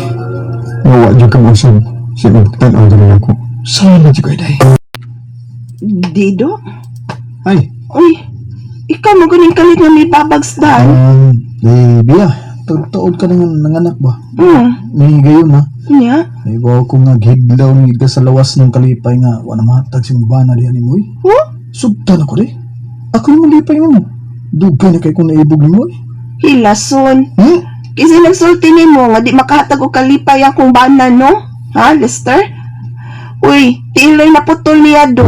Mawa dyan ka masab. Sinugtan ang dami ako. Salamat dyan kayo, Day. Dido? Ay. Uy, ikaw mo ganing kalit nga may babagsdan. Biya. Tuod ka ng anak ba? May gayon, ha? Nya? Ay, bawa ko nga giglaw ni ka sa lawas ng kalipay nga. Wala mahatag si mbana diyan ni Moy. Huh? Subtan ako, Day. Ako yung malipay mo. Dugay na kayo kung naibog ni Moy. Hilason. Kasi nagsulti ni mo nga di makahatag o kalipay akong bana, no? Ha, Lester? Uy, tiloy na putol niya do.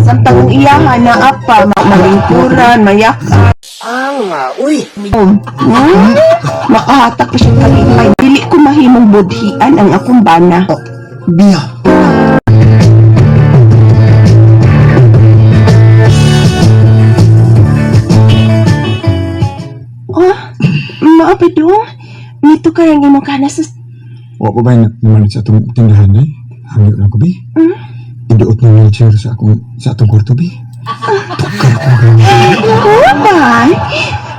Samtang ang iyahan na apa, malingkuran, mayakan. Uy. Makahatag pa siyang kalipay. Dili ko mahimong budhian ang akong bana. Biya. Maapi dong? Nito ka yung imong kana sa... Wa pa ba naman sa atong tindahan, Day? Hangyo lang ko, Bi. Iduot ng wheelchair sa atong kwarto, Bi. Ba?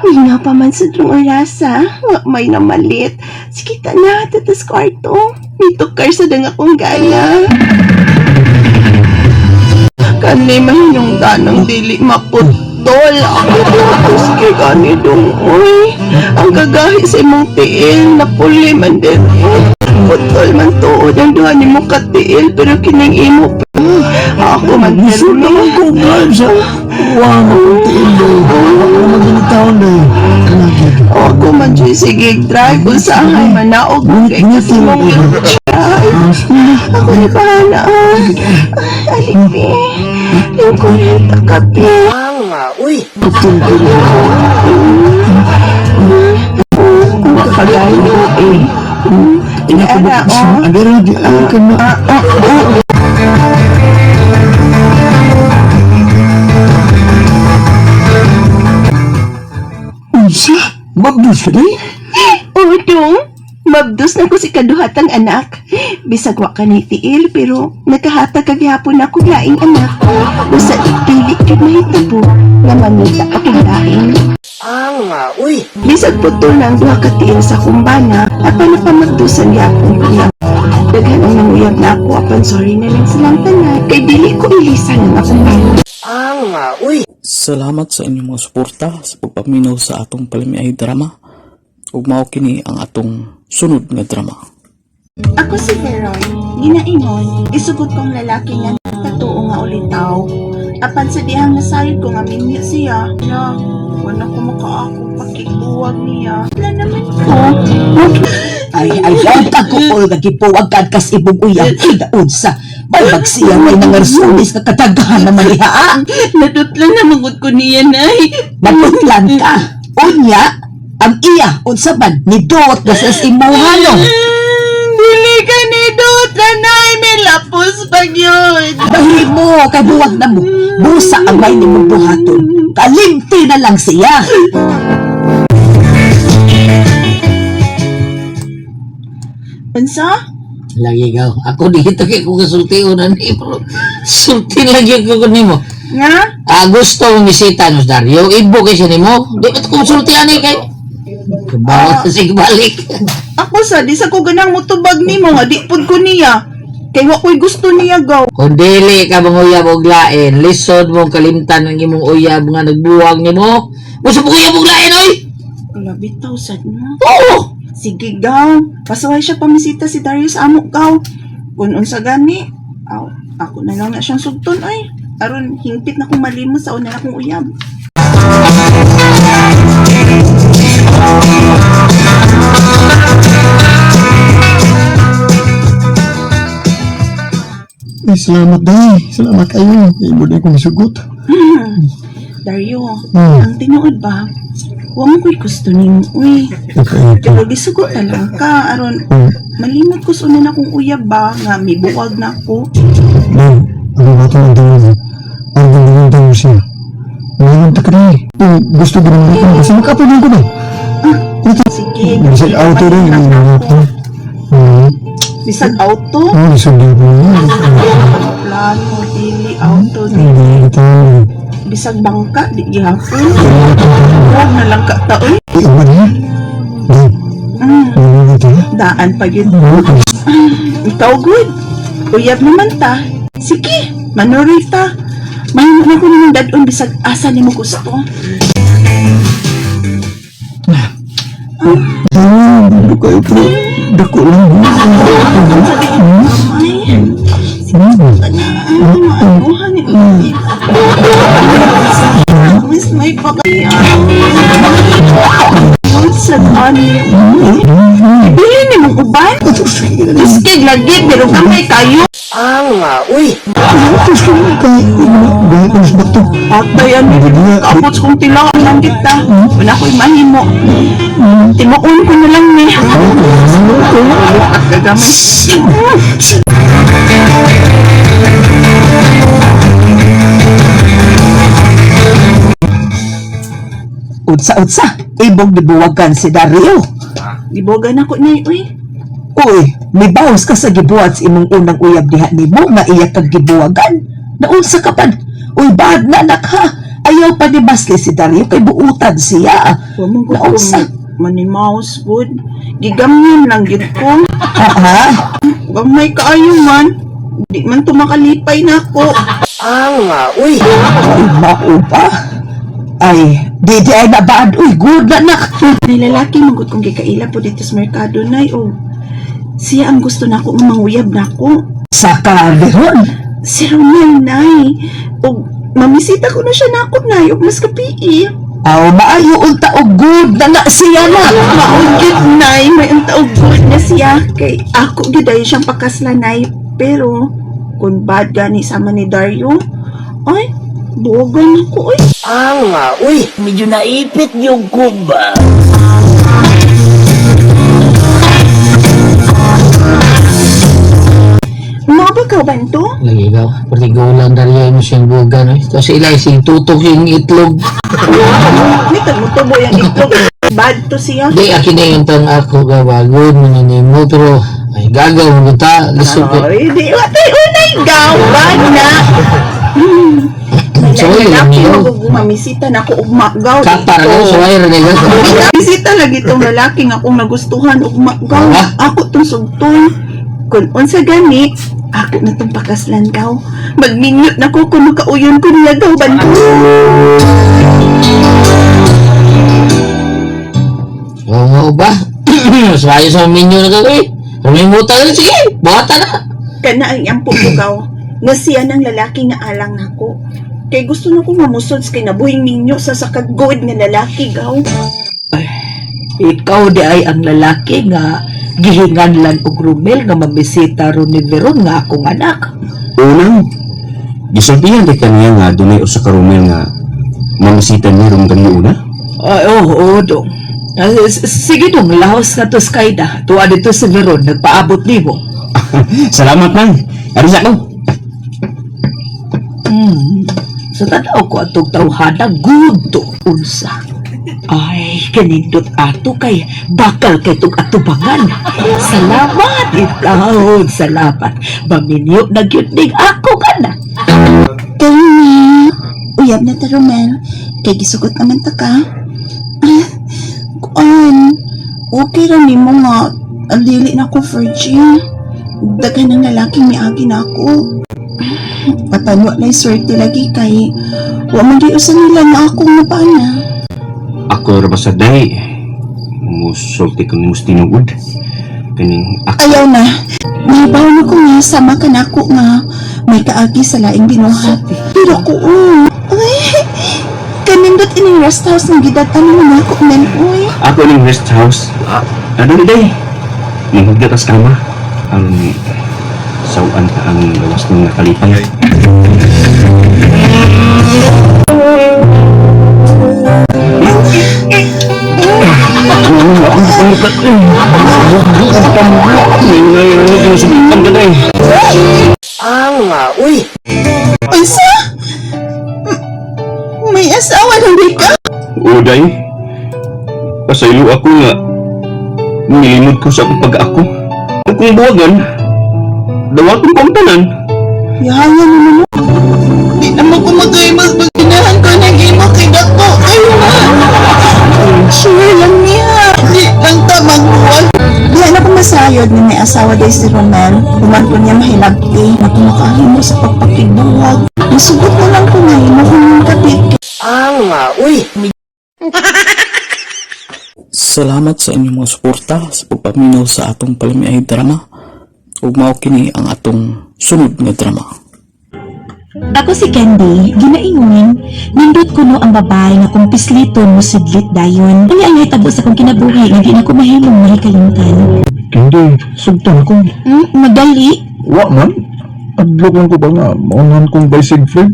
Hindi pa man sa drong orasa. May namalit. Sige ta na, tatas kwarto. Nito ka sa dang akong gana. Kanay mahinong danang dili maputol. Sige gani dong, uy. Ang gagahi sa imong tiil, napuli man din. Putol man tuod ang duha ni mo katiil, pero kining imo pa. Ako man Gusto naman ko, Brad, sa uwang akong tiil, Day. Ako maginitaon, Day. Ako man dyan, sige, drive. Usahay, manaog mo kay kasi mong ay. Ako ni bahala ay. Alipi. Yung kurenta ka, Pi. Uy! Pagaling ko eh. Inaana, oh. Agara, di ay ka na. Unsa? Magdus ka di? Udong, mabdos na ko si kaduhatang anak. Bisag wa ka ni tiil, pero nakahatag kagyapon ako laing anak. Usa dili jud mahitabo nga mangita akong laing. Uy! Bisag puto lang duha ka tiil sa kumbana, apan napamagdusan gyapon ko niya. Daghan ang nanguyab na ako, apan sorry na lang silang tanan, kay dili ko ilisan ang akong bana. Uy! Salamat sa inyong mga suporta sa pagpaminaw sa atong palimiay drama. Ug mao kini ang atong sunod nga drama. Ako si Veroy, ginaingon, isugot kong lalaki nga tatuo nga ulitaw. Apan sa dihang nasayod ko nga minyo siya, na wala ko makaako pakikuwag niya. Wala naman ko. Ay, tagkukol nga gipuwag ka kas ibong uyang kidaod sa balbag siya may nangarsulis na katagahan na malihaan. Natutlan na mangod ko niya, nay. Natutlan ka. Unya, ang iya, unsaban, ni Dot na sa simuhano. Dili ka ni Dot, nay, may lapos pag yun. Bahili mo, kabuwag na mo. Busa ang may ni mong buhaton. Kalimti na lang siya. Unsa? Lagi ka. Ako dito kay ko kasultiyon na ni bro. Sulti lagi ko ko nimo. Nga? Gusto mong bisita nos Dario. Ibo kay siya nimo. Di ba ko sultihan ni kay. Kabaw sig balik. Ako sa, di sa ko ganang mutubag nimo nga di pud ko niya. Kay wa ko'y gusto niya gaw. Kung dili ka bang uyab og lain, lisod mong kalimtan ng imong uyab nga nagbuwag nimo. Gusto mo uyab og lain oy. Wala bitaw sad mo. Oo. Sige gaw. Pasuway siya pamisita si Darius amo gaw. Kung unsa gani, ako na lang na siyang sugton ay. Aron hingpit na kong malimos sa una na kong uyab. Ay, salamat dahi. Salamat kayo. Ibo na ko masugot. Dario, Hmm. ang tinuod ba? Huwag mo ko'y gusto nimo, uy. Okay, Pero gisugot na lang ka, aron malimot ko sa una na kong uyab ba, nga may buwag na ako. Dahil, ang natin ang dahil mo. Ang gandang tayo siya. Ngayon ta ka rin. Kung gusto ko naman ito, kasi makapanin ko na. Sige. Bisag auto rin. Bisag auto? Bisag di po. Plano, dili, auto, Hindi tayo. bisag bangka, di gihapon. Huwag na lang ka taon. Iwan niya. Daan pa yun. Ikaw good. Uyab naman ta. Sige, manuroy ta. Mahimot na ko naman dadon bisag asa ni mo gusto. Dito kayo po. Dako lang. Maaguhan ni Miss may pagkaya. Sa ani. Bili ni mong uban? Iskig lagi, pero kamay kayo. Uy! Atay, ano? Kapot kong tilawan lang kita. Wala ko'y mahimo. Timuon ko na lang ni. At gagamay. Utsa-utsa, ibog dibuwagan si Dario. Dibuwagan ako na uy. Uy, may bawas ka sa gibuhat sa imong unang uyab diha nimo nga iya kag gibuwagan. Naunsa ka pa? Uy, bad na anak ha. Ayaw pa ni Basli si Dario kay buutan siya. Naunsa? Manimaus food. Gigamyan lang gid ko. Ha? Gamay kaayo man. Di man tumakalipay na ako. Uy! Ay, mao pa. Ay, di ay nabad. Uy, good na nak. May lalaki manggut kong gikaila po dito sa merkado na siya ang gusto na ako manguyab na ako. Saka, Veron? Si Romel, nay. O, mamisita ko na siya na ako, nay. O, mas kapii. Aw, maayo unta og good na na siya na. Maugit nay, may untaog good na siya. Kay ako giday siyang pakaslanay. Pero, kung bad gani sama ni Dario, ay, buwagan ako ay. Nga, uy, medyo naipit yung kumba. Mga bagaw ba ito? Lagi ikaw. Partigulan dali mo siyang bugan. Tapos ilay sing tutok yung itlog. May tagmutubo yung itlog. Bad to siya. Di, akin na yung tang ako gawagod. Maninin mo. Pero, ay gagaw mo ta. Lisod ko. Ay, di watay unay gawan na. So, yun lang Lalaki yun. mamisita na ako ugmagaw. Kapar ka sa wire nila. Bisita lagi itong lalaki nga akong nagustuhan ugmagaw. Ako itong sugton. Kung unsa gani, ako na itong pakaslangaw. Magminyot na ko kung makauyon ko nila daw ba. Oo ba? Suwayo sa menu na gagawin. Rumimutan na, sige. Buhatan na. Kana ang iyang pupugaw. Nga siya ng lalaki nga alang nako. Kay gusto na ko mamusod sa kinabuhing ninyo sa sakagod nga lalaki gaw. Ikaw di ay ang lalaki nga gihingan lang og Romel nga mamisita ron ni Veron nga akong anak. Unang, gisultihan di kaniya nga dunay usa ka Romel nga mamisitan ni ron kaniya una. Ay, oo, dong. Sige dong, lahos ka to Skyda. Tuwa dito si Veron, nagpaabot nimo. Salamat man. Arisa ko. Sa tanaw ko atong tawhana, good to unsa. Ay, kanindot ato kay bakal kay itong atubangan. Salamat, ikaw. Salamat. Maminyo na yun ning ako ka na. Kaya uyab na ta Romel. Kay gisugot naman ta ka. Okay ra nimo nga ang dili na ko virgin. Daghan ng lalaking miagi na ako. Patanwa na swerte lagi kay wa man di usa nila na akong napana. Ako ra ba sa day? Musulti ko ni mustinugod. Kaning ako. Ayaw na. Nahibaw na ko nga sama ka na ako nga may kaagi sa laing binuhat. Pero ko ay, kanindot ining rest house ng gidatan mo na ako men uy. Ako ning rest house. Ano ni day? Manghugdat as kama. Ang sawan ka ang gawas ng nakalipay. Nga, uy. Unsa? May asawa na di ka? Oo, day. Pasaylo ako nga. Nilimod ko sa akong pag-ako. Kung buwagan, dawatong kong tanan. Yaya naman mo. Di naman ko mag-imas magkinahan ko ng imo kay Dako. Ayaw na. Sure lang niya. Di lang ta magbuwag. Di na ko masayod na may asawa day si Romel. Kuman ko niya mahilagti na kumakahin mo sa pagpakibuwag. Masugot na lang ko na imo kung yung kapit. Nga, uy. Salamat sa inyong mga suporta sa pagpaminaw sa atong palamiay drama. Ug mao kini ang atong sunod nga drama. Ako si Candy, ginaingon, nindot ko no ang babae nga kung pisliton mo sidlit dayon. Ano ang hitabo sa kong kinabuhi, hindi na ko mahilong mahikalimtan. Candy, sugtan ako. Madali. Wa man. Adlok lang ko ba nga, maunahan kong by Siegfried?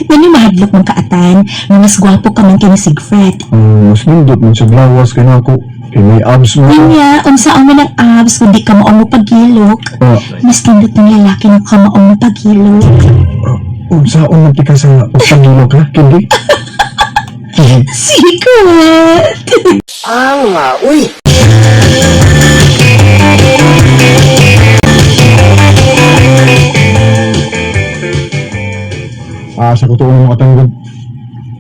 Ganyan mahadlok mong kaatan, na mas gwapo ka man kay ni Siegfried. Mas nindot man sa blawas kay na ako. Kay may abs mo. Kanya, unsaon man ang abs, kundi ka maong mo pagilok. Mas nindot ng lalaki na ka maong mo pagilok. Unsaon man tika sa pagilok ha, Candy? Secret! Nga, uy. Sa kutuon mo katanggod.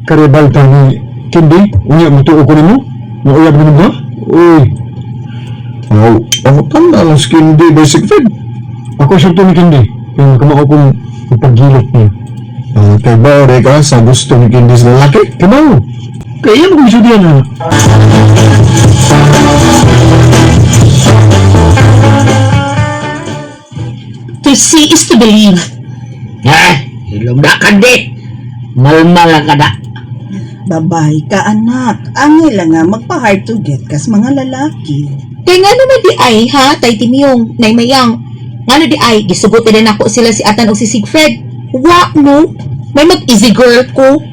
Karibal ta ni Candy, unya mutuo ko nimo? Nauyab mo ba? Uy. Ako tanda lang si Candy by Siegfried. Ako siya to ni Candy. Yung kamao kong pagilot niya. Kay ba, ka sa gusto ni Candy sa lalaki? Kamao. Kaya mo gusto diyan ha? To see is to believe. Ha? Ilong na ka di. Malmal ka na. Babay ka anak, angay lang nga magpa-hard to get kas mga lalaki. Kaya nga naman di ay, ha, tay Timyong, nay Mayang. Nga di ay, gisugutin na ako sila si Atan o si Sigfred. Wa, no? May mag-easy girl ko.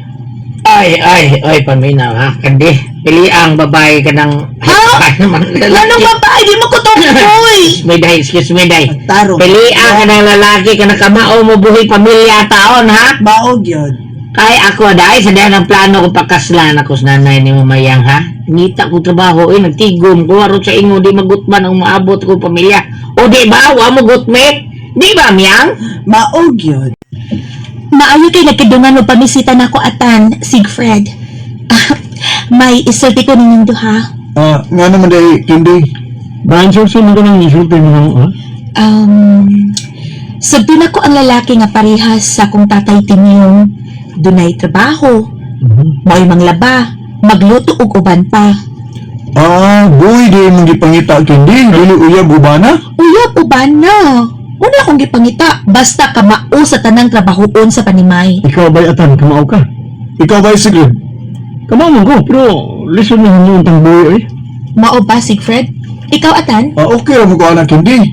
Ay, paminaw ha. Kandi, pili ang babae ka ng... Ha? Anong babae? Di mo ko to, boy! Excuse me, day. Taro. Pili ang ka ng lalaki ka na kamao mo buhay pamilya taon, ha? Baog yun. Kay ako, day, sa dahil ang plano ko pakaslan ako sa nanay ni Mamayang, ha? Ngita ko trabaho, nagtigom ko, arot sa ingo, di magutman ang maabot ko pamilya. O di ba, wa mo gutmet? Di ba, Miyang? Baog yun. Maayo kay nagkadungan o pamisita na ko Atan, Sigfred. May isulti ko ninyong duha. Nga naman day, Candy. Ba-answer sa mga nang isulti mo, ha? Sabdo na ko ang lalaki nga parehas sa akong tatay Timyong. Dunay trabaho. Mao'y manglaba, magluto og uban pa. Boy, di mong gipangita, Candy. Dili uyab ubana? Uyab uban na. Una akong gipangita, basta kamao sa tanang trabahoon sa panimay. Ikaw ba'y Atan, kamao ka? Ikaw ba'y Sigrid? Kamao mo ko, pero listen mo yung tang boy, eh. Mao ba, Sigfred? Ikaw, Atan? Okay ra mo ko anak, Candy.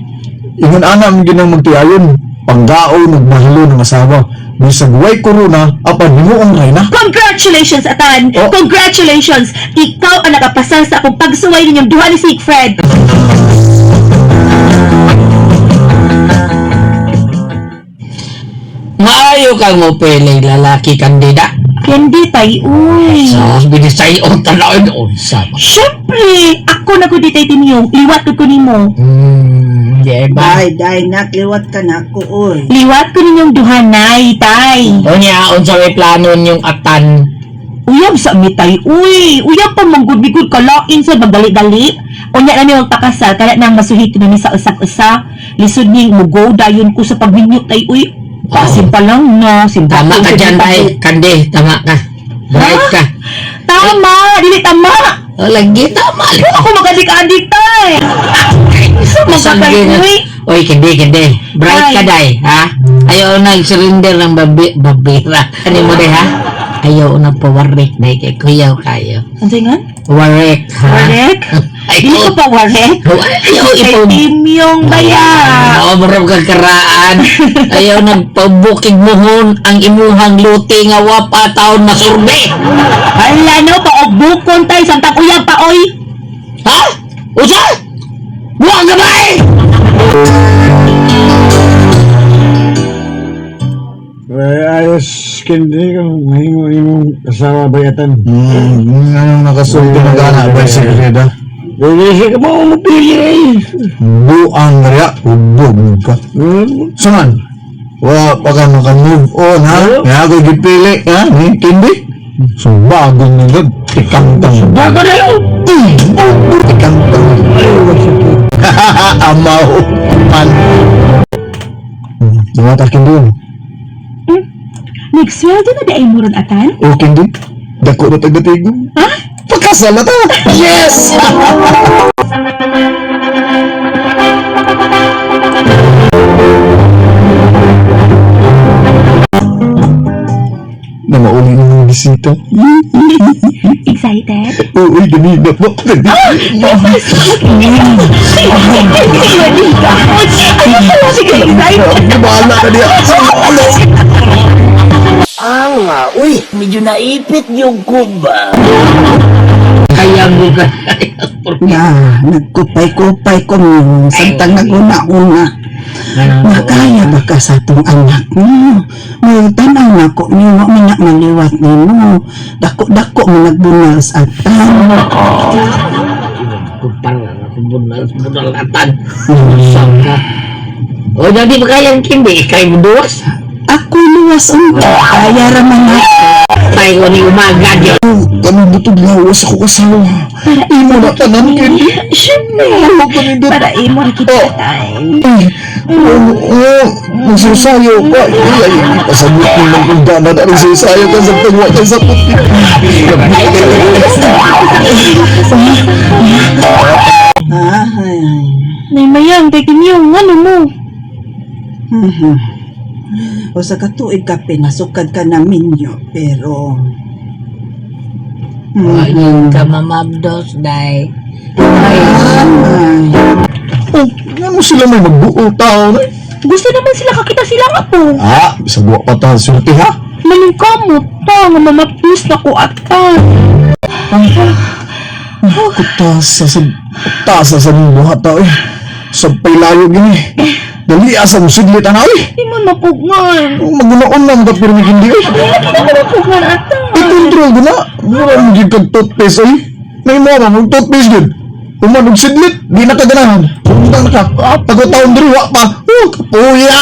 Ingon anak mo ginang magtiayon. Panggaon, nagmahalo ng asawa. Bisag way corona, apan mo ang rayna. Congratulations, Atan! Congratulations! Ikaw ang nakapasal sa akong pagsuway ninyong duha ni Sigfred! Maayo kang mo pili lalaki kandida. Hindi tay, uy. So, binisay o tanawin unsa. Siyempre, ako na ko di tay Timyong, liwat ko nimo. Di ba? Day, nakliwat ka na ko, oy. Liwat ko ninyong duhanay, tay. O niya, unsa may plano niyong Atan? Uyab sa mitay, uy. Uyab pa manggud-bigod kalain sa magdali-dali. O niya na niyo magpakasal, kaya nang masuhit na ni sa usak-usa. Lisod niyong mugo, dayon ko sa pagminyot tay, uy. Pasin pa lang na. Tama ka dyan, tay. Kandi, tama ka. Bright ka. Tama! Dili tama! O, lagi, tama. Ako magadik-adik, tay. Magkakay, Oy, hindi. Bright ka, day, ha? Ayaw nag-surrender ng babira. Ano mo, day, ha? Ayaw na pawarek, day, kay kuyaw kayo. Ano nga? Warek, ha? Warek? Hindi ko pa warek? Ayaw Kay Timyong bayan. Oo, marami kang karaan. Ayaw nagpabukig mohon ang imuhang luti nga wapa taon masurbe. Hala no, paogbukon tayo, santa kuya pa, oy. Ha? Usa? Buwag ka ba eh? Ayos, Candy, kung mahimo imong asawa bayatan. Anong nakasulti na gana ba si Greda? Hindi ka mo mapili eh. Buang rya, ubog ka. Saman? Wa pa ka makamove on, ha? Kaya ako gipili, ha? Ni Candy? So, bagong nilad. Tikang-tang. Bago na yun! Tikang-tang. Amaw. Man. Dumata Candy yun. Nagsweldo na dahil mo ron, Atan? Oh, Candy? Dako na taga-tigo. Ha? Pagkasal na ta! Yes! Na mauli na mga bisita. Excited? Oo, ganina po. Bahala ka niya. Uy, medyo naipit yung kuba. Kaya mo ka. Nagkupay-kupay ko mo. Santang naguna-una. Nakaya ba ka sa itong anak niyo? May tanaw na ko niyo, mga maliwat niyo. Dako-dako mo nagbunal sa atan. Bunal Atan. Sangka. O, jadi ba kayang Candy? Kaya mo duwas? Ako luwas ang kaya raman na. Tayo ko ni umaga dyan. Kami butog lawas ako kasawa. Imo na tanan, Candy. Siyempre. Para imo na kita tayo. Magsusayo ka. Ay, pasabot mo ng kundana na nagsusayo ka sa tagwa ka sa puti. Nay Mayang, kay Timyong, ano mo? O sa katuig ka pinasukad ka namin nyo, pero Ayun ka mamabdos, day. Oh, ano sila may magbuo tao na? Gusto naman sila kakita silang apo. Bisa buwa pa tayo sulti ha? Maningkamot ta nga mamapis na ko atan. Tasa sa nung buhat tao eh. Sampay layo gini. Dali asa mo siglit na eh. Di man mapugngan. Magunaon lang ka pero hindi eh. Di man mapugngan atan. I-control ko na. Mura mo gid kag toothpaste ay. May mura mo toothpaste gid. Umanog siglit, di na kaganahan. Pumunta na ka. Pagkataon diri wa pa. Kapuya!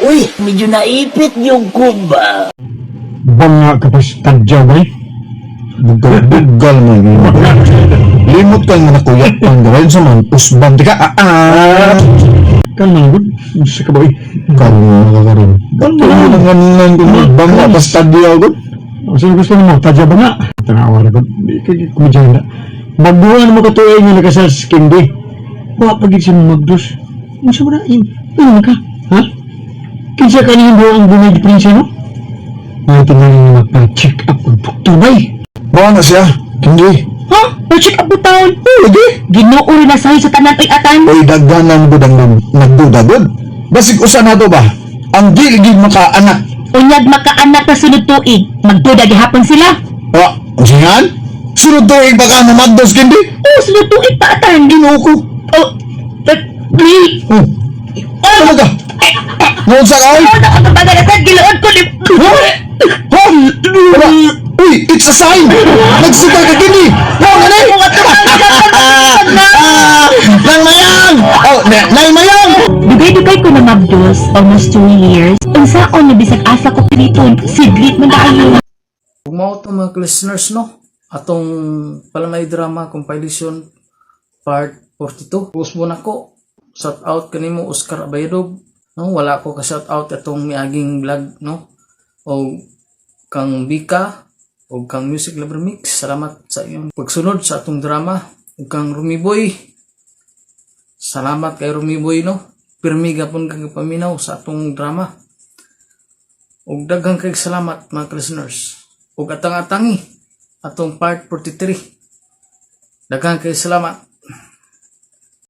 Uy, medyo naipit yung kuba. Banga ka pa tadya ba eh? Bugal mo yun. Limot kang manakuyat pang gawin sa man. Usban di ka. Kalma good. Gusto ka ba eh? Kalma ka rin. Kalma mo lang ngayon kung banga pa tadya good. Sino gusto mo? Tadya ba nga? Tanawa na good. Kumidyan na. Magbuhan mo katuloy nga nakasal sa Kindi. Wa pagid siya magdus. Ano siya marain? Ano ka? Ha? Kinsa ka niyo ang bungay di prinsya no? May tingali niyo magpa-check up ang buktubay. Bawa na siya, Kindi. Ha? Pa-check up butawan? Lagi. Ginuuri na sa'yo sa tanan ay atan. Oy, dagdanan mo dang nagdudagod. Basig usa na to ba? Ang giligid maka-anak. Unyag makaanak na sunod tuig. Magduda gihapon sila. Ang singan? Sunod tuig baka namaddos, Kindi? Sunod tuig pa atan. Ginoo ko. Please. Ano ka? Noon sa kay? Nakapagalasan, giloon ko ni... Uy, it's a sign! Nagsita ka, Kindi! Nang mayang! Nang mayang! Dugay-dugay ko na mabdos, almost 2 years. Ang saon na bisag asa ko piliton, siglit man daayo. Kung mga ito mga listeners, no? Atong Palamay Drama Compilation Part 42. Pus mo na ko. Shout out kanimo Oscar Abayadog. No? Wala ko ka-shout out itong miaging vlog, no? O kang Bika, o kang Music Lover Mix. Salamat sa iyong pagsunod sa atong drama. O kang Rumiboy. Salamat kay Rumiboy, no? Pirmi gapon kang paminaw sa atong drama. O daghang kay salamat mga listeners. O atang-atangi atong part 43. Daghang kay salamat.